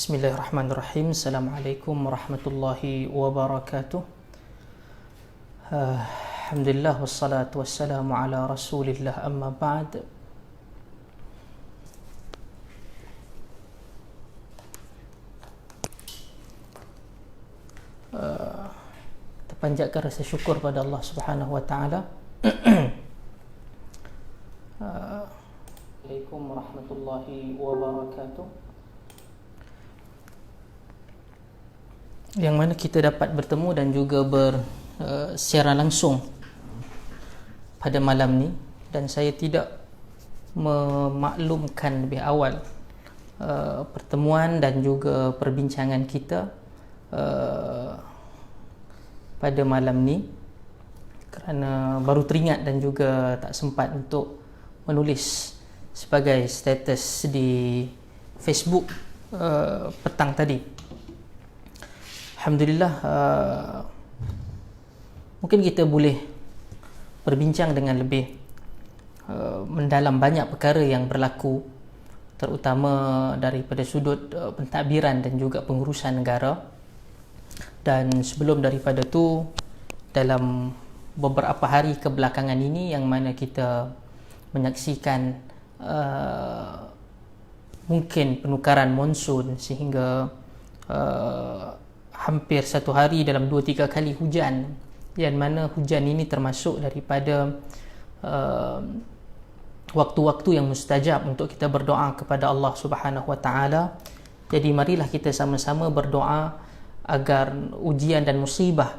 Bismillahirrahmanirrahim. Assalamualaikum warahmatullahi wabarakatuh. Alhamdulillah wassalatu wassalamu ala Rasulillah, amma ba'd. Kita panjatkan rasa syukur pada Allah Subhanahu wa taala. Assalamualaikum warahmatullahi wabarakatuh. Yang mana kita dapat bertemu dan juga secara langsung pada malam ni, dan saya tidak memaklumkan lebih awal pertemuan dan juga perbincangan kita pada malam ni kerana baru teringat dan juga tak sempat untuk menulis sebagai status di Facebook petang tadi. Alhamdulillah, mungkin kita boleh berbincang dengan lebih mendalam banyak perkara yang berlaku, terutama daripada sudut pentadbiran dan juga pengurusan negara. Dan sebelum daripada tu, dalam beberapa hari kebelakangan ini yang mana kita menyaksikan mungkin penukaran monsun sehingga hampir satu hari dalam 2-3 kali hujan, yang mana hujan ini termasuk daripada waktu-waktu yang mustajab untuk kita berdoa kepada Allah Subhanahu wa taala. Jadi marilah kita sama-sama berdoa agar ujian dan musibah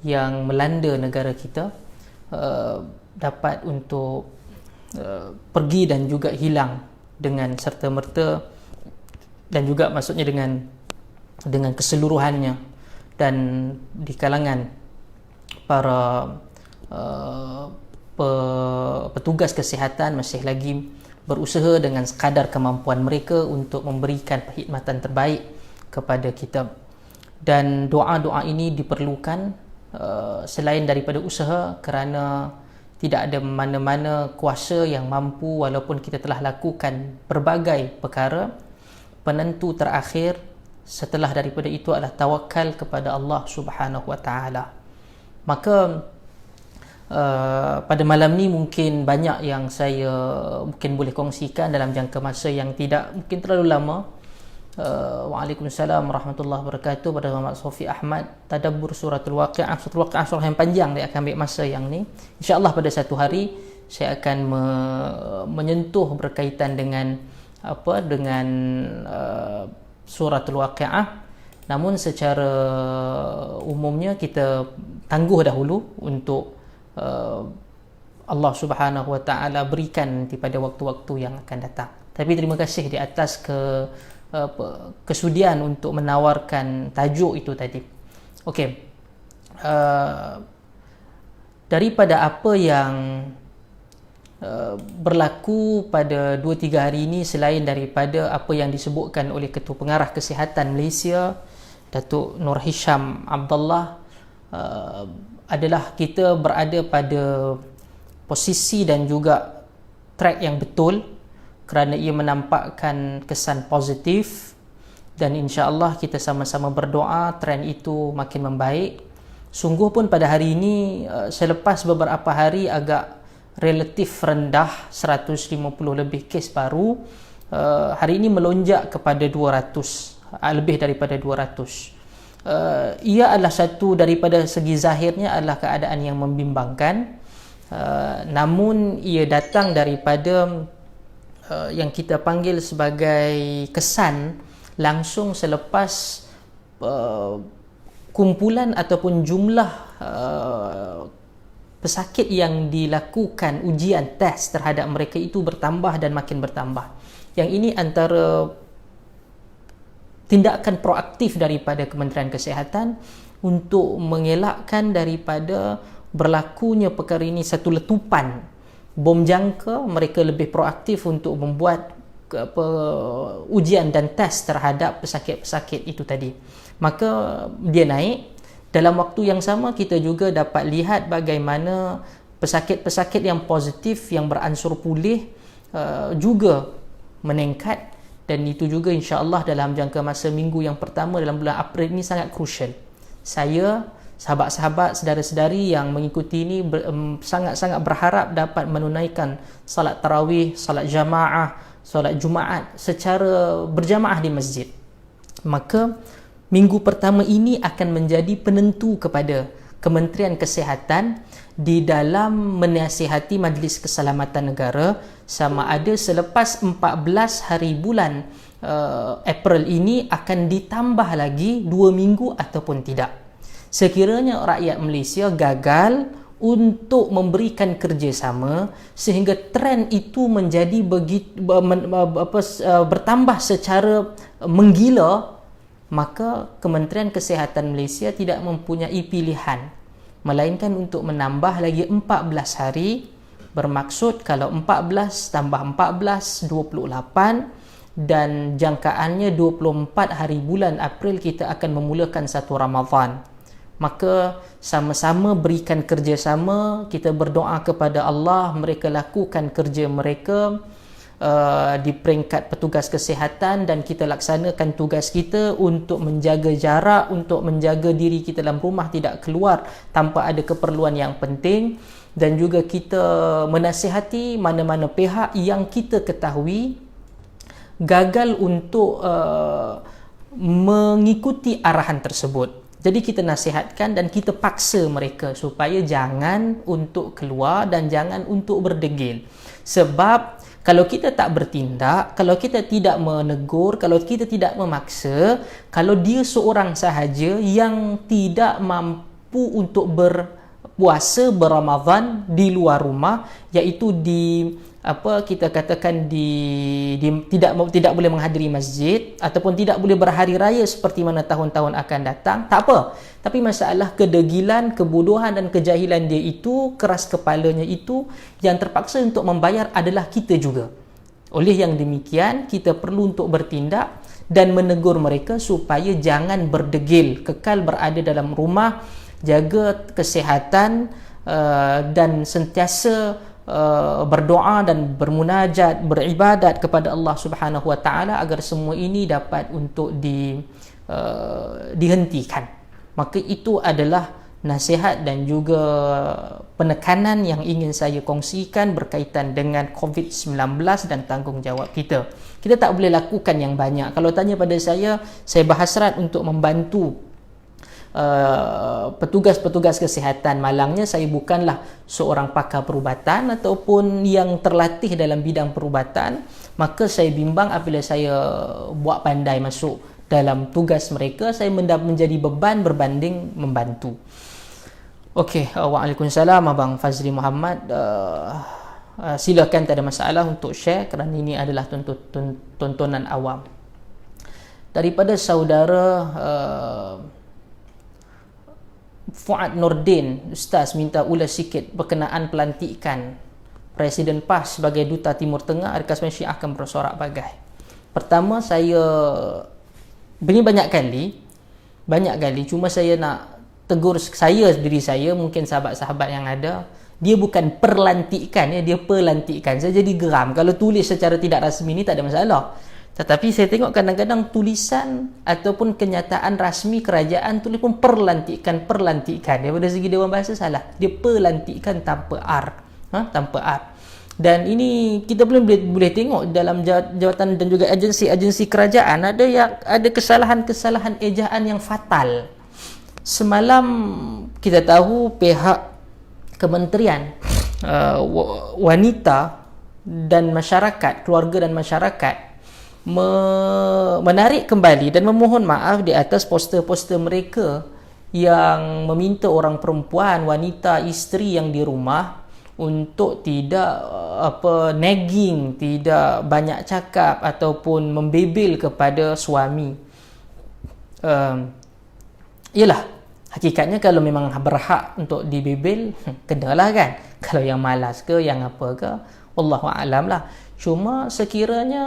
yang melanda negara kita dapat untuk pergi dan juga hilang dengan serta-merta, dan juga maksudnya dengan keseluruhannya. Dan di kalangan para petugas kesihatan masih lagi berusaha dengan sekadar kemampuan mereka untuk memberikan perkhidmatan terbaik kepada kita. Dan doa-doa ini diperlukan selain daripada usaha, kerana tidak ada mana-mana kuasa yang mampu, walaupun kita telah lakukan berbagai perkara, penentu terakhir setelah daripada itu adalah tawakal kepada Allah Subhanahu wa taala. Maka pada malam ni mungkin banyak yang saya mungkin boleh kongsikan dalam jangka masa yang tidak mungkin terlalu lama. Waalaikumsalam warahmatullahi wabarakatuh. Pada Muhammad Sofi Ahmad, tadabbur suratul Waqi'ah. Suratul Waqi'ah surah yang panjang, dia akan ambil masa yang ni. InsyaAllah pada satu hari saya akan menyentuh berkaitan dengan suratul Waqi'ah. Namun secara umumnya kita tangguh dahulu untuk Allah Subhanahu wa taala berikan nanti pada waktu-waktu yang akan datang. Tapi terima kasih di atas kesudian untuk menawarkan tajuk itu tadi. Okey. Daripada apa yang berlaku pada 2-3 hari ini, selain daripada apa yang disebutkan oleh Ketua Pengarah Kesihatan Malaysia, Datuk Nur Hisham Abdullah, adalah kita berada pada posisi dan juga track yang betul, kerana ia menampakkan kesan positif, dan insya-Allah kita sama-sama berdoa trend itu makin membaik. Sungguh pun pada hari ini, selepas beberapa hari agak relatif rendah, 150 lebih kes baru, hari ini melonjak kepada 200, lebih daripada 200. Ia adalah satu daripada segi zahirnya adalah keadaan yang membimbangkan, namun ia datang daripada yang kita panggil sebagai kesan langsung selepas kumpulan ataupun jumlah pesakit yang dilakukan ujian test terhadap mereka itu bertambah dan makin bertambah. Yang ini antara tindakan proaktif daripada Kementerian Kesihatan untuk mengelakkan daripada berlakunya perkara ini satu letupan bom jangka. Mereka lebih proaktif untuk membuat ujian dan test terhadap pesakit-pesakit itu tadi. Maka dia naik. Dalam waktu yang sama kita juga dapat lihat bagaimana pesakit-pesakit yang positif yang beransur pulih juga meningkat, dan itu juga insya-Allah dalam jangka masa minggu yang pertama dalam bulan April ini sangat crucial. Saya, sahabat-sahabat, saudara-saudari yang mengikuti ini sangat-sangat berharap dapat menunaikan salat tarawih, salat jamaah, salat Jumaat secara berjamaah di masjid. Maka minggu pertama ini akan menjadi penentu kepada Kementerian Kesihatan di dalam menasihati Majlis Keselamatan Negara sama ada selepas 14 hari bulan April ini akan ditambah lagi 2 minggu ataupun tidak. Sekiranya rakyat Malaysia gagal untuk memberikan kerjasama sehingga trend itu menjadi bertambah secara menggila, maka Kementerian Kesihatan Malaysia tidak mempunyai pilihan melainkan untuk menambah lagi 14 hari. Bermaksud kalau 14 tambah 14 28 dan jangkaannya 24 hari bulan April kita akan memulakan satu Ramadan. Maka sama-sama berikan kerjasama, kita berdoa kepada Allah, mereka lakukan kerja mereka di peringkat petugas kesihatan dan kita laksanakan tugas kita untuk menjaga jarak, untuk menjaga diri kita dalam rumah, tidak keluar tanpa ada keperluan yang penting, dan juga kita menasihati mana-mana pihak yang kita ketahui gagal untuk mengikuti arahan tersebut. Jadi kita nasihatkan dan kita paksa mereka supaya jangan untuk keluar dan jangan untuk berdegil. Sebab kalau kita tak bertindak, kalau kita tidak menegur, kalau kita tidak memaksa, kalau dia seorang sahaja yang tidak mampu untuk berpuasa berramadan di luar rumah, iaitu kita katakan tidak boleh menghadiri masjid ataupun tidak boleh berhari raya seperti mana tahun-tahun akan datang, tak apa. Tapi masalah kedegilan, kebodohan dan kejahilan dia itu, keras kepalanya itu, yang terpaksa untuk membayar adalah kita juga. Oleh yang demikian, kita perlu untuk bertindak dan menegur mereka supaya jangan berdegil, kekal berada dalam rumah, jaga kesihatan dan sentiasa berdoa dan bermunajat, beribadat kepada Allah Subhanahu Wa Taala agar semua ini dapat untuk dihentikan. Maka itu adalah nasihat dan juga penekanan yang ingin saya kongsikan berkaitan dengan COVID-19 dan tanggungjawab kita. Kita tak boleh lakukan yang banyak. Kalau tanya pada saya berhasrat untuk membantu petugas-petugas kesihatan. Malangnya saya bukanlah seorang pakar perubatan ataupun yang terlatih dalam bidang perubatan, maka saya bimbang apabila saya buat pandai masuk dalam tugas mereka, saya menjadi beban berbanding membantu. Okey, waalaikumsalam Abang Fazli Muhammad. Silakan, tak ada masalah untuk share kerana ini adalah tontonan awam. Daripada saudara Fuad Nordin, Ustaz minta ulas sikit berkenaan pelantikan Presiden PAS sebagai Duta Timur Tengah. Adakah Syiah akan bersorak bagai? Pertama, saya banyak kali cuma saya nak tegur diri saya, mungkin sahabat-sahabat yang ada, dia bukan perlantikan, dia pelantikan. Saya jadi geram kalau tulis secara tidak rasmi ni, tak ada masalah. Tetapi saya tengok kadang-kadang tulisan ataupun kenyataan rasmi kerajaan tulis pun perlantikan. Daripada segi Dewan Bahasa salah. Dia pelantikan tanpa R. Tanpa R. Dan ini kita boleh tengok dalam jawatan dan juga agensi-agensi kerajaan ada kesalahan-kesalahan ejaan yang fatal. Semalam kita tahu pihak Kementerian Wanita dan Masyarakat, Keluarga dan Masyarakat menarik kembali dan memohon maaf di atas poster-poster mereka yang meminta orang perempuan, wanita, isteri yang di rumah untuk tidak nagging, tidak banyak cakap ataupun membebel kepada suami. Yalah, hakikatnya kalau memang berhak untuk dibebel, kenalah kan. Kalau yang malas ke, yang apa ke, Wallahu a'lam lah. Cuma sekiranya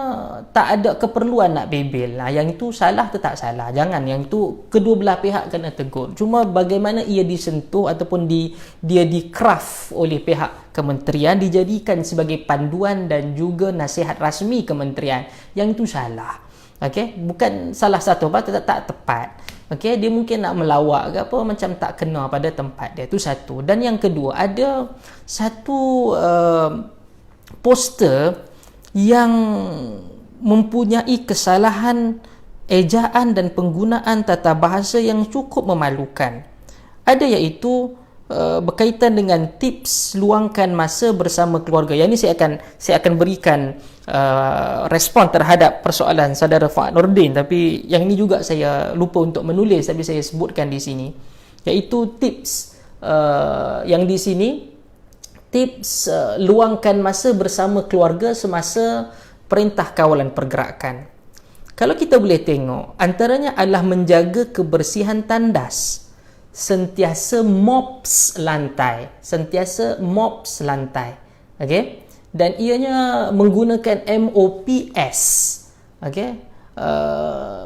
tak ada keperluan nak bebel, yang itu salah atau tak salah, jangan, yang itu kedua belah pihak kena tegur. Cuma bagaimana ia disentuh ataupun dia di-craft oleh pihak kementerian, dijadikan sebagai panduan dan juga nasihat rasmi kementerian, yang itu salah. Okey, bukan salah satu apa, tak tepat. Okey, dia mungkin nak melawak ke apa, macam tak kena pada tempat dia. Itu satu. Dan yang kedua, ada satu poster yang mempunyai kesalahan ejaan dan penggunaan tata bahasa yang cukup memalukan. Ada iaitu berkaitan dengan tips luangkan masa bersama keluarga. Yang ini saya akan berikan respon terhadap persoalan saudara Fuad Nordin, tapi yang ini juga saya lupa untuk menulis, tapi saya sebutkan di sini, iaitu tips yang di sini tips luangkan masa bersama keluarga semasa perintah kawalan pergerakan. Kalau kita boleh tengok, antaranya adalah menjaga kebersihan tandas, sentiasa mops lantai, okey, dan ianya menggunakan MOPS, okey.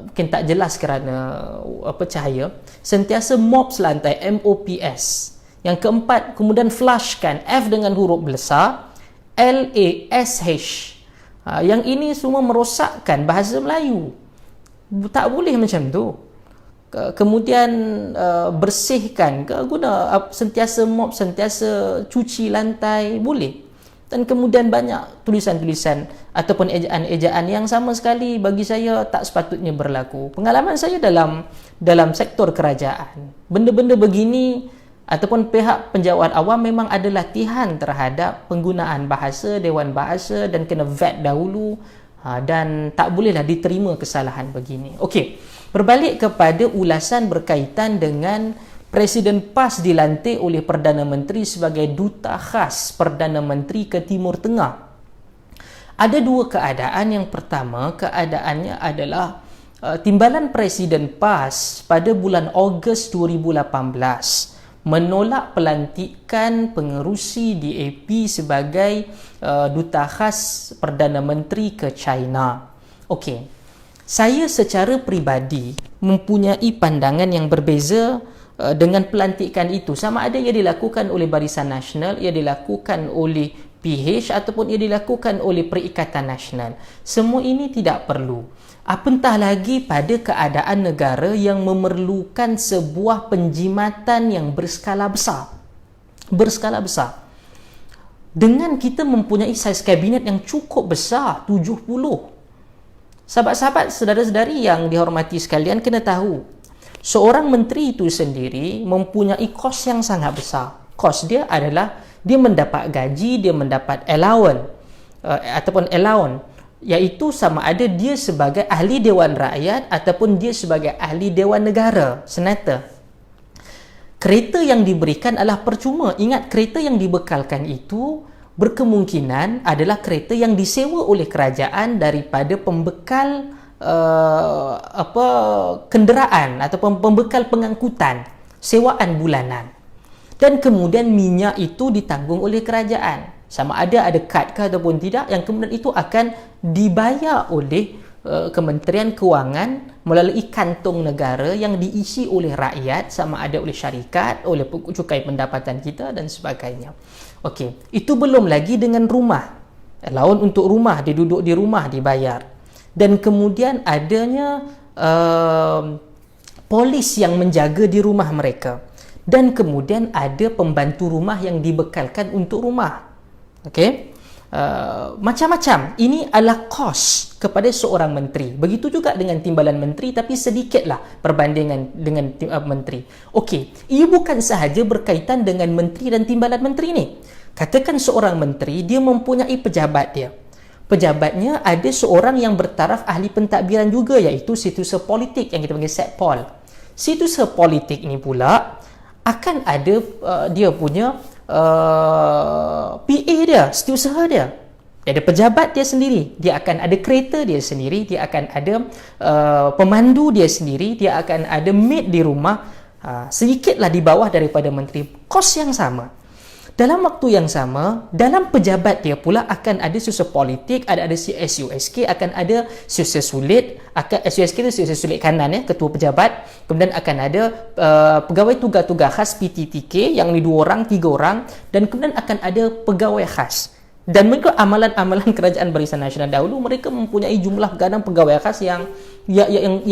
Mungkin tak jelas kerana cahaya. Sentiasa mops lantai, MOPS. Yang keempat, kemudian flashkan F dengan huruf besar, LASH. Yang ini semua merosakkan bahasa Melayu. Tak boleh macam tu. Kemudian bersihkan, guna sentiasa mop, sentiasa cuci lantai, boleh. Dan kemudian banyak tulisan-tulisan ataupun ejaan-ejaan yang sama sekali bagi saya tak sepatutnya berlaku. Pengalaman saya dalam sektor kerajaan, benda-benda begini ataupun pihak penjawat awam memang ada latihan terhadap penggunaan bahasa, dewan bahasa, dan kena vet dahulu, dan tak bolehlah diterima kesalahan begini. Okey, berbalik kepada ulasan berkaitan dengan Presiden PAS dilantik oleh Perdana Menteri sebagai duta khas Perdana Menteri ke Timur Tengah. Ada dua keadaan. Yang pertama, keadaannya adalah timbalan Presiden PAS pada bulan Ogos 2018 menolak pelantikan pengerusi DAP sebagai duta khas Perdana Menteri ke China. Okey, saya secara peribadi mempunyai pandangan yang berbeza dengan pelantikan itu. Sama ada ia dilakukan oleh Barisan Nasional, ia dilakukan oleh PH ataupun ia dilakukan oleh Perikatan Nasional. Semua ini tidak perlu. Apatah lagi pada keadaan negara yang memerlukan sebuah penjimatan yang berskala besar. Dengan kita mempunyai saiz kabinet yang cukup besar, 70. Sahabat-sahabat, saudara-saudari yang dihormati sekalian, kena tahu, seorang menteri itu sendiri mempunyai kos yang sangat besar. Kos dia adalah dia mendapat gaji, dia mendapat allowance iaitu sama ada dia sebagai ahli Dewan Rakyat ataupun dia sebagai ahli Dewan Negara, senata. Kereta yang diberikan adalah percuma. Ingat, kereta yang dibekalkan itu berkemungkinan adalah kereta yang disewa oleh kerajaan daripada pembekal kenderaan ataupun pembekal pengangkutan, sewaan bulanan. Dan kemudian minyak itu ditanggung oleh kerajaan. Sama ada kad ke ataupun tidak, yang kemudian itu akan dibayar oleh Kementerian Kewangan melalui kantung negara yang diisi oleh rakyat, sama ada oleh syarikat, oleh cukai pendapatan kita dan sebagainya. Okey, itu belum lagi dengan rumah. Allowance untuk rumah, dia duduk di rumah dibayar. Dan kemudian adanya polis yang menjaga di rumah mereka. Dan kemudian ada pembantu rumah yang dibekalkan untuk rumah. Okey, macam-macam. Ini adalah kos kepada seorang menteri. Begitu juga dengan timbalan menteri, tapi sedikitlah perbandingan dengan menteri. Okey, ia bukan sahaja berkaitan dengan menteri dan timbalan menteri ni. Katakan seorang menteri, dia mempunyai pejabat dia. Pejabatnya ada seorang yang bertaraf ahli pentadbiran juga, iaitu setiausaha politik yang kita panggil Setpol. Setiausaha politik ni pula akan ada dia punya PA dia, setiausaha dia. Dia ada pejabat dia sendiri, dia akan ada kereta dia sendiri, dia akan ada pemandu dia sendiri, dia akan ada maid di rumah, sedikitlah di bawah daripada menteri, kos yang sama. Dalam waktu yang sama, dalam pejabat dia pula akan ada susah politik, ada SUSK, akan ada susah sulit, SUSK itu susah sulit kanan ya, ketua pejabat. Kemudian akan ada pegawai tugas-tugas khas PTTK yang ni 2 orang, 3 orang, dan kemudian akan ada pegawai khas. Dan mereka amalan-amalan Kerajaan Barisan Nasional dahulu, mereka mempunyai jumlah gadang pegawai khas yang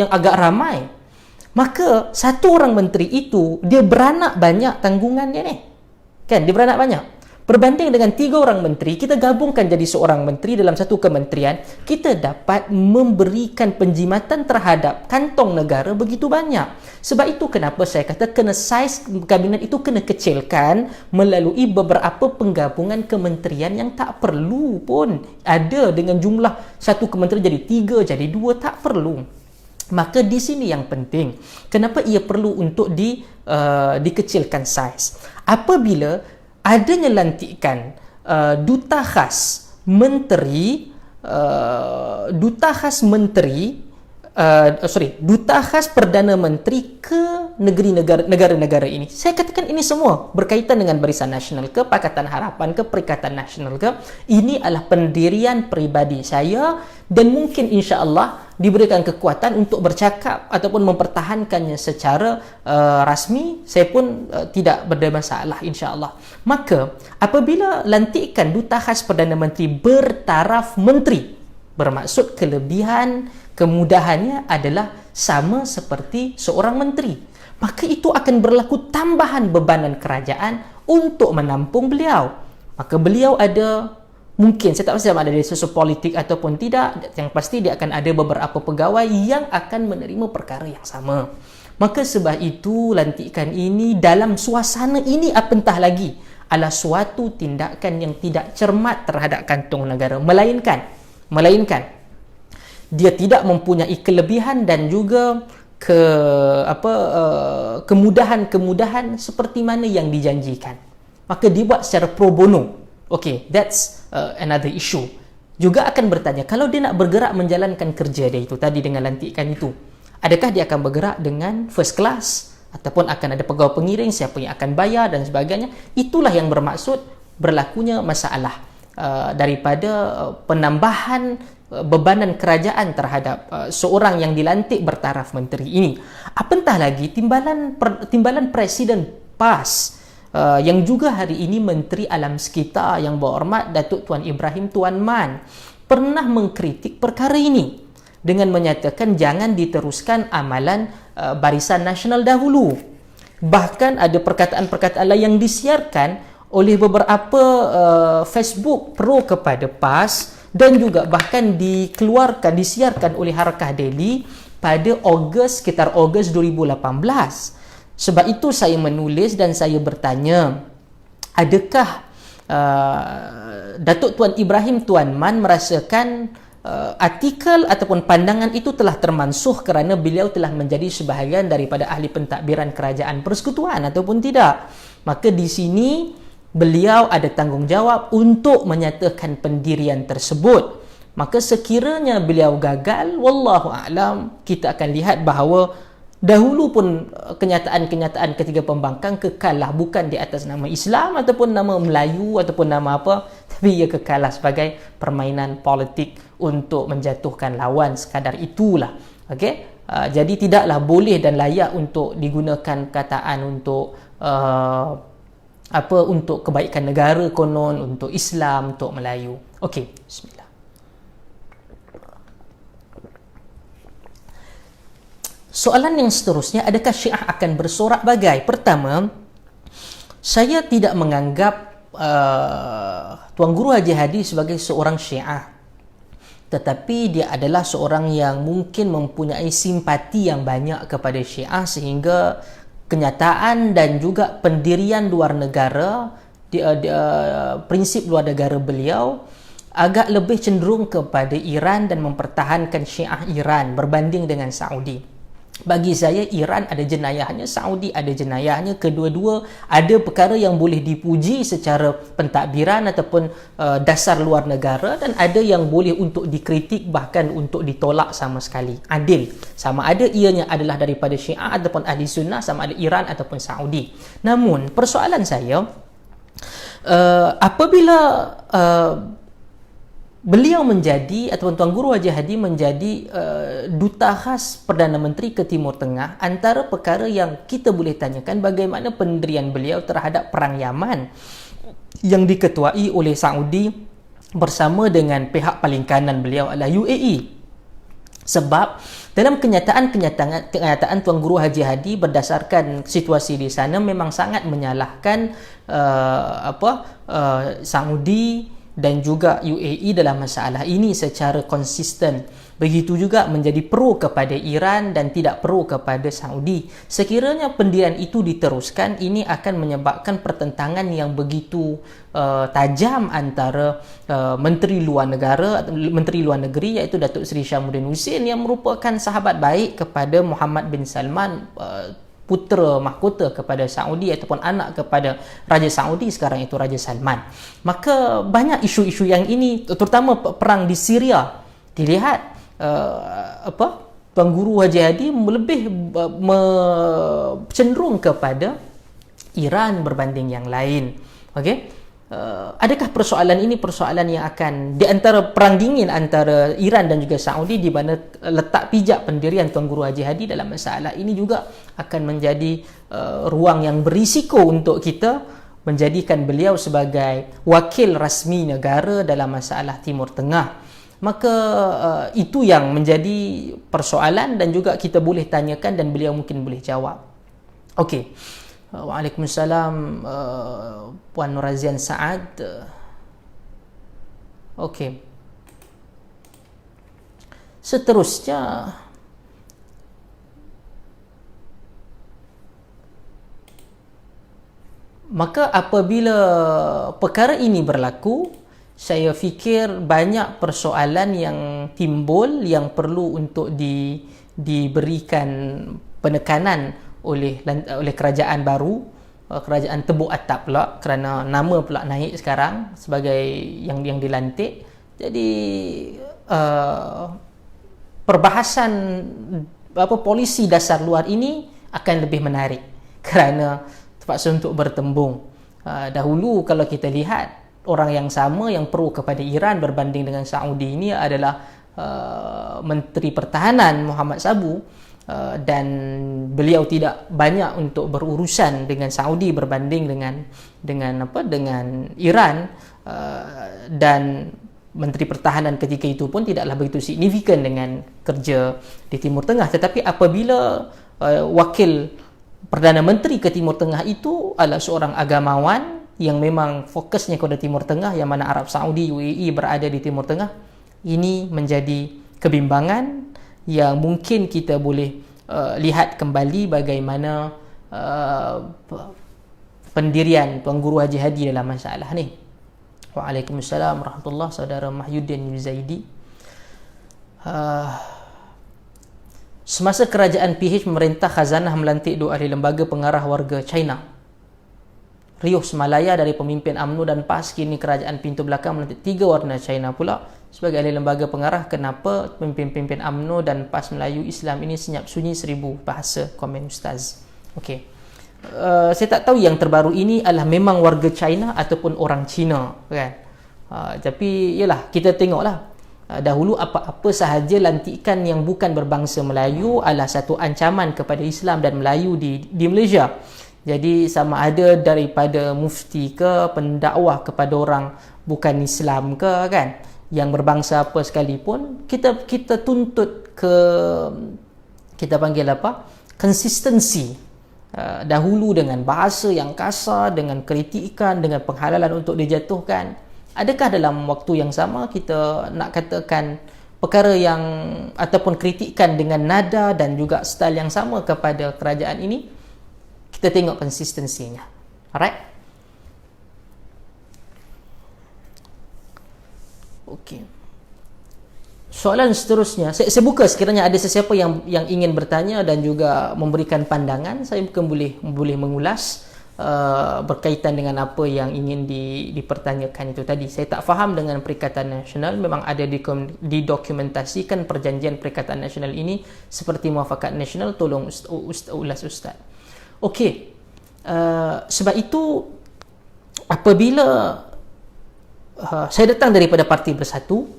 agak ramai. Maka satu orang menteri itu dia beranak banyak tanggungannya ni. Kan, dia beranak banyak. Berbanding dengan 3 orang menteri, kita gabungkan jadi seorang menteri dalam satu kementerian, kita dapat memberikan penjimatan terhadap kantong negara begitu banyak. Sebab itu kenapa saya kata kena saiz kabinet itu kena kecilkan melalui beberapa penggabungan kementerian yang tak perlu pun ada dengan jumlah satu kementerian jadi 3, jadi 2, tak perlu. Maka di sini yang penting, kenapa ia perlu untuk dikecilkan saiz. Apabila adanya lantikan duta khas menteri duta khas Perdana Menteri ke negara-negara ini. Saya katakan ini semua berkaitan dengan Barisan Nasional ke, Pakatan Harapan ke, Perikatan Nasional ke. Ini adalah pendirian peribadi saya dan mungkin insya-Allah diberikan kekuatan untuk bercakap ataupun mempertahankannya secara rasmi. Saya pun tidak bermasalah insya-Allah. Maka apabila lantikan duta khas Perdana Menteri bertaraf menteri, bermaksud kelebihan kemudahannya adalah sama seperti seorang menteri, maka itu akan berlaku tambahan bebanan kerajaan untuk menampung beliau. Maka beliau ada, mungkin saya tak pasti sama ada dari sisi politik ataupun tidak, yang pasti dia akan ada beberapa pegawai yang akan menerima perkara yang sama. Maka sebab itu lantikan ini dalam suasana ini apatah lagi adalah suatu tindakan yang tidak cermat terhadap kantong negara, melainkan dia tidak mempunyai kelebihan dan juga kemudahan-kemudahan seperti mana yang dijanjikan. Maka dibuat secara pro bono. Okay, that's another issue. Juga akan bertanya, kalau dia nak bergerak menjalankan kerja dia itu tadi dengan lantikan itu, adakah dia akan bergerak dengan first class ataupun akan ada pegawai pengiring, siapa yang akan bayar dan sebagainya. Itulah yang bermaksud berlakunya masalah daripada penambahan bebanan kerajaan terhadap seorang yang dilantik bertaraf menteri ini. Apatah lagi timbalan Presiden PAS yang juga hari ini Menteri Alam Sekitar yang berhormat Datuk Tuan Ibrahim Tuan Man pernah mengkritik perkara ini dengan menyatakan jangan diteruskan amalan Barisan Nasional dahulu. Bahkan ada perkataan-perkataan lain yang disiarkan oleh beberapa Facebook pro kepada PAS dan juga bahkan disiarkan oleh Harakah Daily pada sekitar Ogos 2018. Sebab itu saya menulis dan saya bertanya, adakah Datuk Tuan Ibrahim Tuan Man merasakan artikel ataupun pandangan itu telah termansuh kerana beliau telah menjadi sebahagian daripada ahli pentadbiran kerajaan persekutuan ataupun tidak? Maka di sini beliau ada tanggungjawab untuk menyatakan pendirian tersebut. Maka sekiranya beliau gagal, wallahu a'lam, kita akan lihat bahawa dahulu pun kenyataan-kenyataan ketiga pembangkang kekallah bukan di atas nama Islam ataupun nama Melayu ataupun nama apa, tapi ia kekallah sebagai permainan politik untuk menjatuhkan lawan, sekadar itulah. Okey, jadi tidaklah boleh dan layak untuk digunakan kataan untuk untuk kebaikan negara konon, untuk Islam, untuk Melayu. Okey, bismillah. Soalan yang seterusnya, adakah Syiah akan bersorak bagai? Pertama, saya tidak menganggap Tuan Guru Haji Hadi sebagai seorang Syiah, tetapi dia adalah seorang yang mungkin mempunyai simpati yang banyak kepada Syiah, sehingga kenyataan dan juga pendirian luar negara, prinsip luar negara beliau agak lebih cenderung kepada Iran dan mempertahankan Syiah Iran berbanding dengan Saudi. Bagi saya, Iran ada jenayahnya, Saudi ada jenayahnya. Kedua-dua ada perkara yang boleh dipuji secara pentadbiran ataupun dasar luar negara, dan ada yang boleh untuk dikritik bahkan untuk ditolak sama sekali. Adil, sama ada ianya adalah daripada Syiah ataupun Ahli Sunnah, sama ada Iran ataupun Saudi. Namun persoalan saya, apabila beliau menjadi, ataupun Tuan Guru Haji Hadi menjadi duta khas Perdana Menteri ke Timur Tengah, antara perkara yang kita boleh tanyakan bagaimana pendirian beliau terhadap Perang Yaman yang diketuai oleh Saudi bersama dengan pihak paling kanan beliau adalah UAE. Sebab dalam kenyataan Tuan Guru Haji Hadi berdasarkan situasi di sana memang sangat menyalahkan Saudi dan juga UAE dalam masalah ini secara konsisten. Begitu juga menjadi pro kepada Iran dan tidak pro kepada Saudi. Sekiranya pendirian itu diteruskan, ini akan menyebabkan pertentangan yang begitu tajam antara Menteri Luar Negeri iaitu Datuk Seri Syamsuddin Husin yang merupakan sahabat baik kepada Muhammad bin Salman, putera mahkota kepada Saudi ataupun anak kepada Raja Saudi sekarang itu Raja Salman. Maka banyak isu-isu yang ini, terutama perang di Syria, dilihat Tuan Guru Haji Hadi lebih cenderung kepada Iran berbanding yang lain. Okey. Adakah persoalan ini persoalan yang akan di antara perang dingin antara Iran dan juga Saudi, di mana letak pijak pendirian Tuan Guru Haji Hadi dalam masalah ini juga akan menjadi ruang yang berisiko untuk kita menjadikan beliau sebagai wakil rasmi negara dalam masalah Timur Tengah. Maka itu yang menjadi persoalan dan juga kita boleh tanyakan dan beliau mungkin boleh jawab. Okey. Waalaikumsalam Puan Nurazian Saad. Okey. Seterusnya, maka apabila perkara ini berlaku, saya fikir banyak persoalan yang timbul yang perlu untuk diberikan penekanan oleh kerajaan baru, kerajaan Tebuk Atap pula, kerana nama pula naik sekarang sebagai yang dilantik. Jadi perbahasan polisi dasar luar ini akan lebih menarik kerana terpaksa untuk bertembung. Dahulu kalau kita lihat, orang yang sama yang pro kepada Iran berbanding dengan Saudi ini adalah Menteri Pertahanan Muhammad Sabu, dan beliau tidak banyak untuk berurusan dengan Saudi berbanding dengan Iran, dan Menteri Pertahanan ketika itu pun tidaklah begitu signifikan dengan kerja di Timur Tengah. Tetapi apabila wakil Perdana Menteri ke Timur Tengah itu adalah seorang agamawan yang memang fokusnya kepada Timur Tengah, yang mana Arab Saudi, UAE berada di Timur Tengah, ini menjadi kebimbangan yang mungkin kita boleh lihat kembali bagaimana pendirian Tuan Guru Haji Hadi dalam masalah ni. Waalaikumsalam warahmatullahi, saudara Mahyuddin Zaidi. Semasa kerajaan PH memerintah khazanah melantik 2 ahli lembaga pengarah warga China. Riuh semalaya dari pemimpin UMNO dan PAS, kini kerajaan pintu belakang melantik 3 warna China pula sebagai ahli lembaga pengarah. Kenapa pemimpin-pemimpin UMNO dan PAS Melayu Islam ini senyap sunyi 1000 bahasa, komen Ustaz. Okey. Saya tak tahu yang terbaru ini adalah memang warga China ataupun orang Cina, kan? Tapi yalah, kita tengoklah. Dahulu apa-apa sahaja lantikan yang bukan berbangsa Melayu adalah satu ancaman kepada Islam dan Melayu di Malaysia. Jadi sama ada daripada mufti ke pendakwah kepada orang bukan Islam ke, kan, yang berbangsa apa sekalipun, kita tuntut ke, kita panggil apa, konsistensi. Dahulu dengan bahasa yang kasar, dengan kritikan, dengan penghalalan untuk dijatuhkan. Adakah dalam waktu yang sama kita nak katakan perkara yang ataupun kritikan dengan nada dan juga style yang sama kepada kerajaan ini? Kita tengok konsistensinya. Alright? Okey. Soalan seterusnya, saya buka sekiranya ada sesiapa yang ingin bertanya dan juga memberikan pandangan, saya mungkin boleh mengulas berkaitan dengan apa yang ingin dipertanyakan itu tadi. Saya tak faham dengan Perikatan Nasional, memang ada didokumentasikan perjanjian Perikatan Nasional ini seperti Muafakat Nasional, tolong ulas Ustaz. Okey, sebab itu apabila saya datang daripada Parti Bersatu,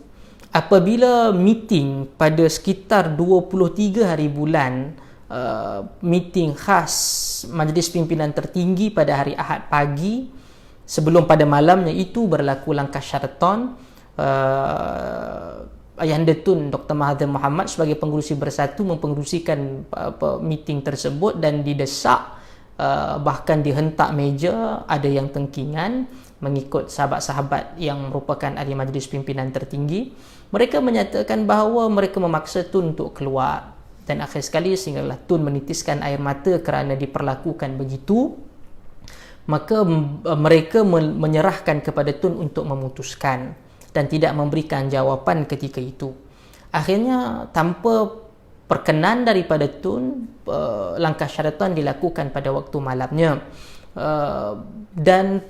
apabila meeting pada sekitar 23 hari bulan, meeting khas Majlis Pimpinan Tertinggi pada hari Ahad pagi, sebelum pada malamnya itu berlaku langkah syaraton, Ayahanda Tun Dr. Mahathir Mohamad sebagai pengerusi Bersatu mempengerusikan meeting tersebut dan didesak, bahkan dihentak meja, ada yang tengkingan mengikut sahabat-sahabat yang merupakan ahli Majlis Pimpinan Tertinggi. Mereka menyatakan bahawa mereka memaksa Tun untuk keluar, dan akhir sekali sehinggalah Tun menitiskan air mata kerana diperlakukan begitu. Maka mereka menyerahkan kepada Tun untuk memutuskan dan tidak memberikan jawapan ketika itu. Akhirnya tanpa perkenan daripada Tun, langkah syaratan dilakukan pada waktu malamnya, dan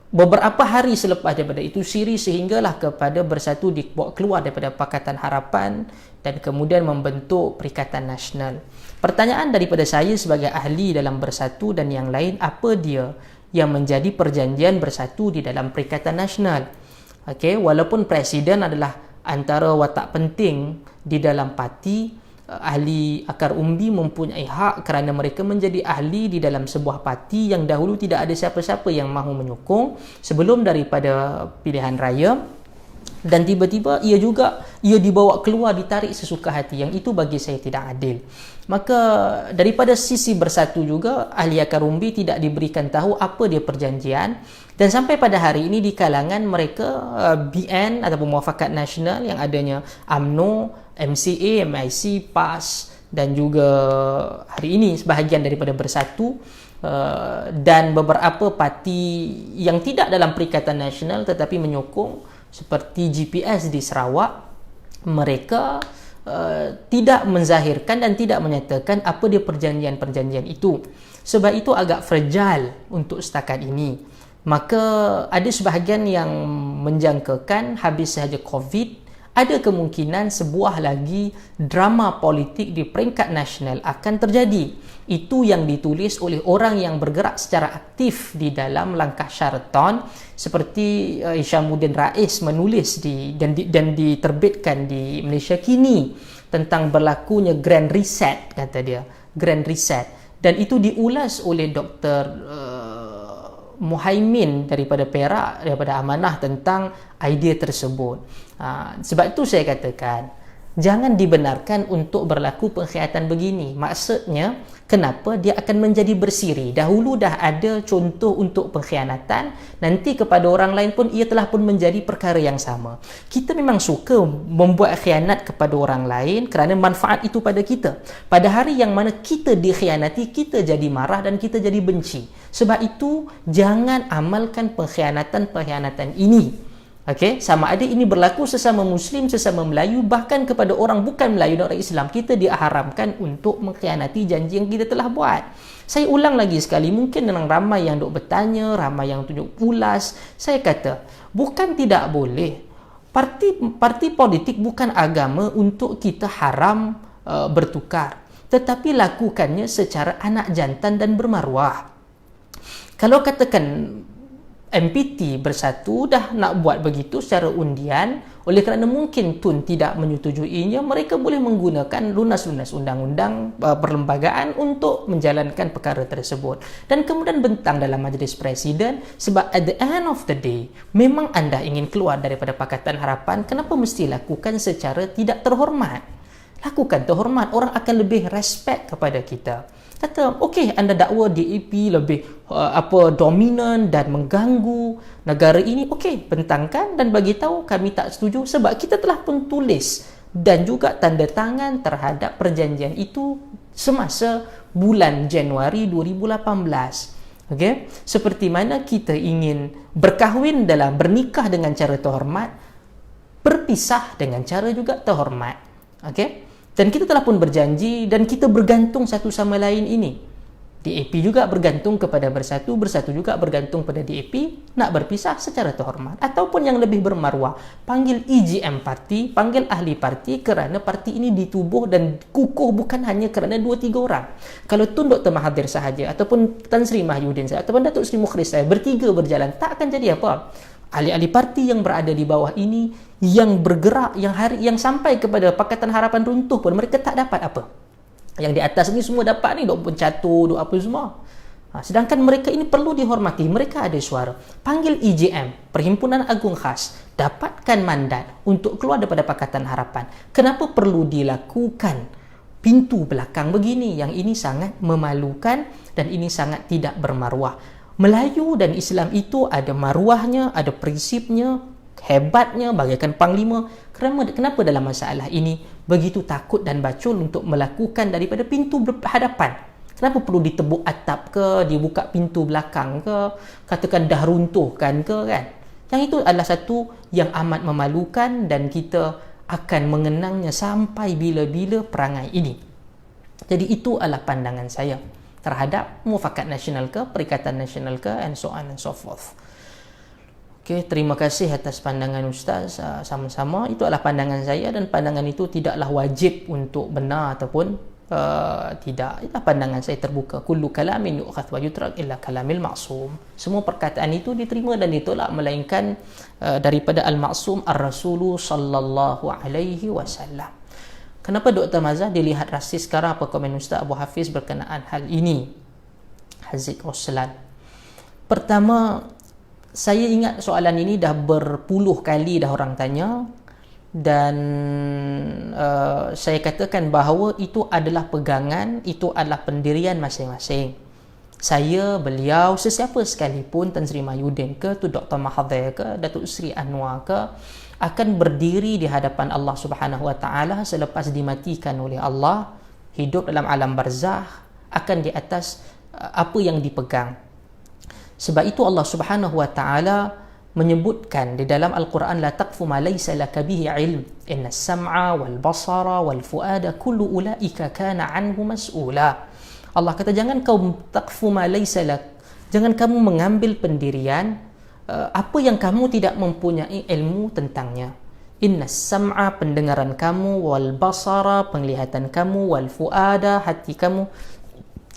beberapa hari selepas daripada itu Siri sehinggalah kepada Bersatu dibawa keluar daripada Pakatan Harapan dan kemudian membentuk Perikatan Nasional. Pertanyaan daripada saya sebagai ahli dalam Bersatu dan yang lain, apa dia yang menjadi perjanjian Bersatu di dalam Perikatan Nasional? Okey, walaupun Presiden adalah antara watak penting di dalam parti, ahli akar umbi mempunyai hak kerana mereka menjadi ahli di dalam sebuah parti yang dahulu tidak ada siapa-siapa yang mahu menyokong sebelum daripada pilihan raya, dan tiba-tiba ia dibawa keluar, ditarik sesuka hati. Yang itu bagi saya tidak adil. Maka daripada sisi Bersatu juga, ahli akar umbi tidak diberikan tahu apa dia perjanjian, dan sampai pada hari ini di kalangan mereka, BN ataupun Muafakat Nasional yang adanya UMNO, MCA, MIC, PAS dan juga hari ini sebahagian daripada Bersatu, dan beberapa parti yang tidak dalam Perikatan Nasional tetapi menyokong seperti GPS di Sarawak, mereka tidak menzahirkan dan tidak menyatakan apa dia perjanjian-perjanjian itu. Sebab itu agak fragile untuk setakat ini. Maka ada sebahagian yang menjangkakan habis sahaja COVID, ada kemungkinan sebuah lagi drama politik di peringkat nasional akan terjadi. Itu yang ditulis oleh orang yang bergerak secara aktif di dalam langkah syaraton, seperti Hishamuddin Rais menulis dan diterbitkan di Malaysia Kini tentang berlakunya Grand Reset, kata dia, Grand Reset, dan itu diulas oleh Dr. Muhaimin daripada Perak, daripada Amanah, tentang idea tersebut. Sebab itu saya katakan jangan dibenarkan untuk berlaku pengkhianatan begini. Maksudnya, kenapa dia akan menjadi bersiri? Dahulu dah ada contoh untuk pengkhianatan, nanti kepada orang lain pun ia telah pun menjadi perkara yang sama. Kita memang suka membuat khianat kepada orang lain kerana manfaat itu pada kita. Pada hari yang mana kita dikhianati, kita jadi marah dan kita jadi benci. Sebab itu jangan amalkan pengkhianatan-pengkhianatan ini. Okey, sama ada ini berlaku sesama Muslim, sesama Melayu, bahkan kepada orang bukan Melayu dan orang Islam, kita diharamkan untuk mengkhianati janji yang kita telah buat. Saya ulang lagi sekali, mungkin dengan ramai yang duk bertanya, ramai yang tunjuk ulas, saya kata, bukan tidak boleh. Parti politik bukan agama untuk kita haram bertukar, tetapi lakukannya secara anak jantan dan bermaruah. Kalau katakan MPT Bersatu dah nak buat begitu secara undian, oleh kerana mungkin Tun tidak menyetujuinya, mereka boleh menggunakan lunas-lunas undang-undang perlembagaan untuk menjalankan perkara tersebut dan kemudian bentang dalam Majlis Presiden. Sebab at the end of the day, memang anda ingin keluar daripada Pakatan Harapan, kenapa mesti lakukan secara tidak terhormat? Lakukan terhormat, orang akan lebih respect kepada kita. Kata, okey, anda dakwa DAP lebih dominan dan mengganggu negara ini. Okey, bentangkan dan bagi tahu kami tak setuju, sebab kita telah pun tulis dan juga tanda tangan terhadap perjanjian itu semasa bulan Januari 2018. Okey, seperti mana kita ingin berkahwin bernikah dengan cara terhormat, berpisah dengan cara juga terhormat. Okey, dan kita telah pun berjanji dan kita bergantung satu sama lain ini. DAP juga bergantung kepada Bersatu, Bersatu juga bergantung pada DAP, nak berpisah secara terhormat. Ataupun yang lebih bermaruah, panggil EGM parti, panggil ahli parti, kerana parti ini ditubuh dan kukuh bukan hanya kerana 2-3 orang. Kalau Tun Dr. Mahathir sahaja, ataupun Tan Sri Mahyudin sahaja, ataupun Datuk Sri Mukhlis sahaja, bertiga berjalan, tak akan jadi apa. Ahli-ahli parti yang berada di bawah ini, yang bergerak, yang sampai kepada Pakatan Harapan runtuh pun, mereka tak dapat apa. Yang di atas ni semua dapat ni, duk pun catur, duk apa semua. Sedangkan mereka ini perlu dihormati, mereka ada suara. Panggil EJM, Perhimpunan Agung Khas, dapatkan mandat untuk keluar daripada Pakatan Harapan. Kenapa perlu dilakukan pintu belakang begini? Yang ini sangat memalukan dan ini sangat tidak bermaruah. Melayu dan Islam itu ada maruahnya, ada prinsipnya, hebatnya bagaikan panglima. Kenapa dalam masalah ini begitu takut dan bacul untuk melakukan daripada pintu berhadapan? Kenapa perlu ditebuk atap ke, dibuka pintu belakang ke, katakan dah runtuh kan ke, kan? Yang itu adalah satu yang amat memalukan dan kita akan mengenangnya sampai bila-bila perangai ini. Jadi itu adalah pandangan saya terhadap Mufakat Nasional ke, Perikatan Nasional ke, and so on and so forth. Okay, terima kasih atas pandangan Ustaz. Sama-sama, itu adalah pandangan saya dan pandangan itu tidaklah wajib untuk benar ataupun tidak. Itulah pandangan saya terbuka. Kullu kalamin yu'khadh wa yutrak illa kalamil ma'sum. Semua perkataan itu diterima dan ditolak melainkan daripada al-ma'sum ar-rasulu sallallahu alaihi wasallam. Kenapa Dr. Mazhar dilihat rasis sekarang? Apa komen Ustaz Abu Hafiz berkenaan hal ini? Haziq Roslan. Pertama, saya ingat soalan ini dah berpuluh kali dah orang tanya dan saya katakan bahawa itu adalah pegangan, itu adalah pendirian masing-masing. Saya, beliau, sesiapa sekalipun, Tan Sri Mahyudin ke, tu Dr. Mahathir ke, Datuk Seri Anwar ke, akan berdiri di hadapan Allah Subhanahu Wa Taala selepas dimatikan oleh Allah, hidup dalam alam barzakh, akan di atas apa yang dipegang. Sebab itu Allah Subhanahu Wa Taala menyebutkan di dalam Al-Quran, la taqfu ma laysa laka bihi ilm inna as-sam'a wal basara wal fuada kullu ulaika kana anhu mas'ula. Allah kata, jangan kau taqfu ma laysa lak, jangan kamu mengambil pendirian apa yang kamu tidak mempunyai ilmu tentangnya. Inna as-sam'a, pendengaran kamu, wal basara, penglihatan kamu, wal fuada, hati kamu,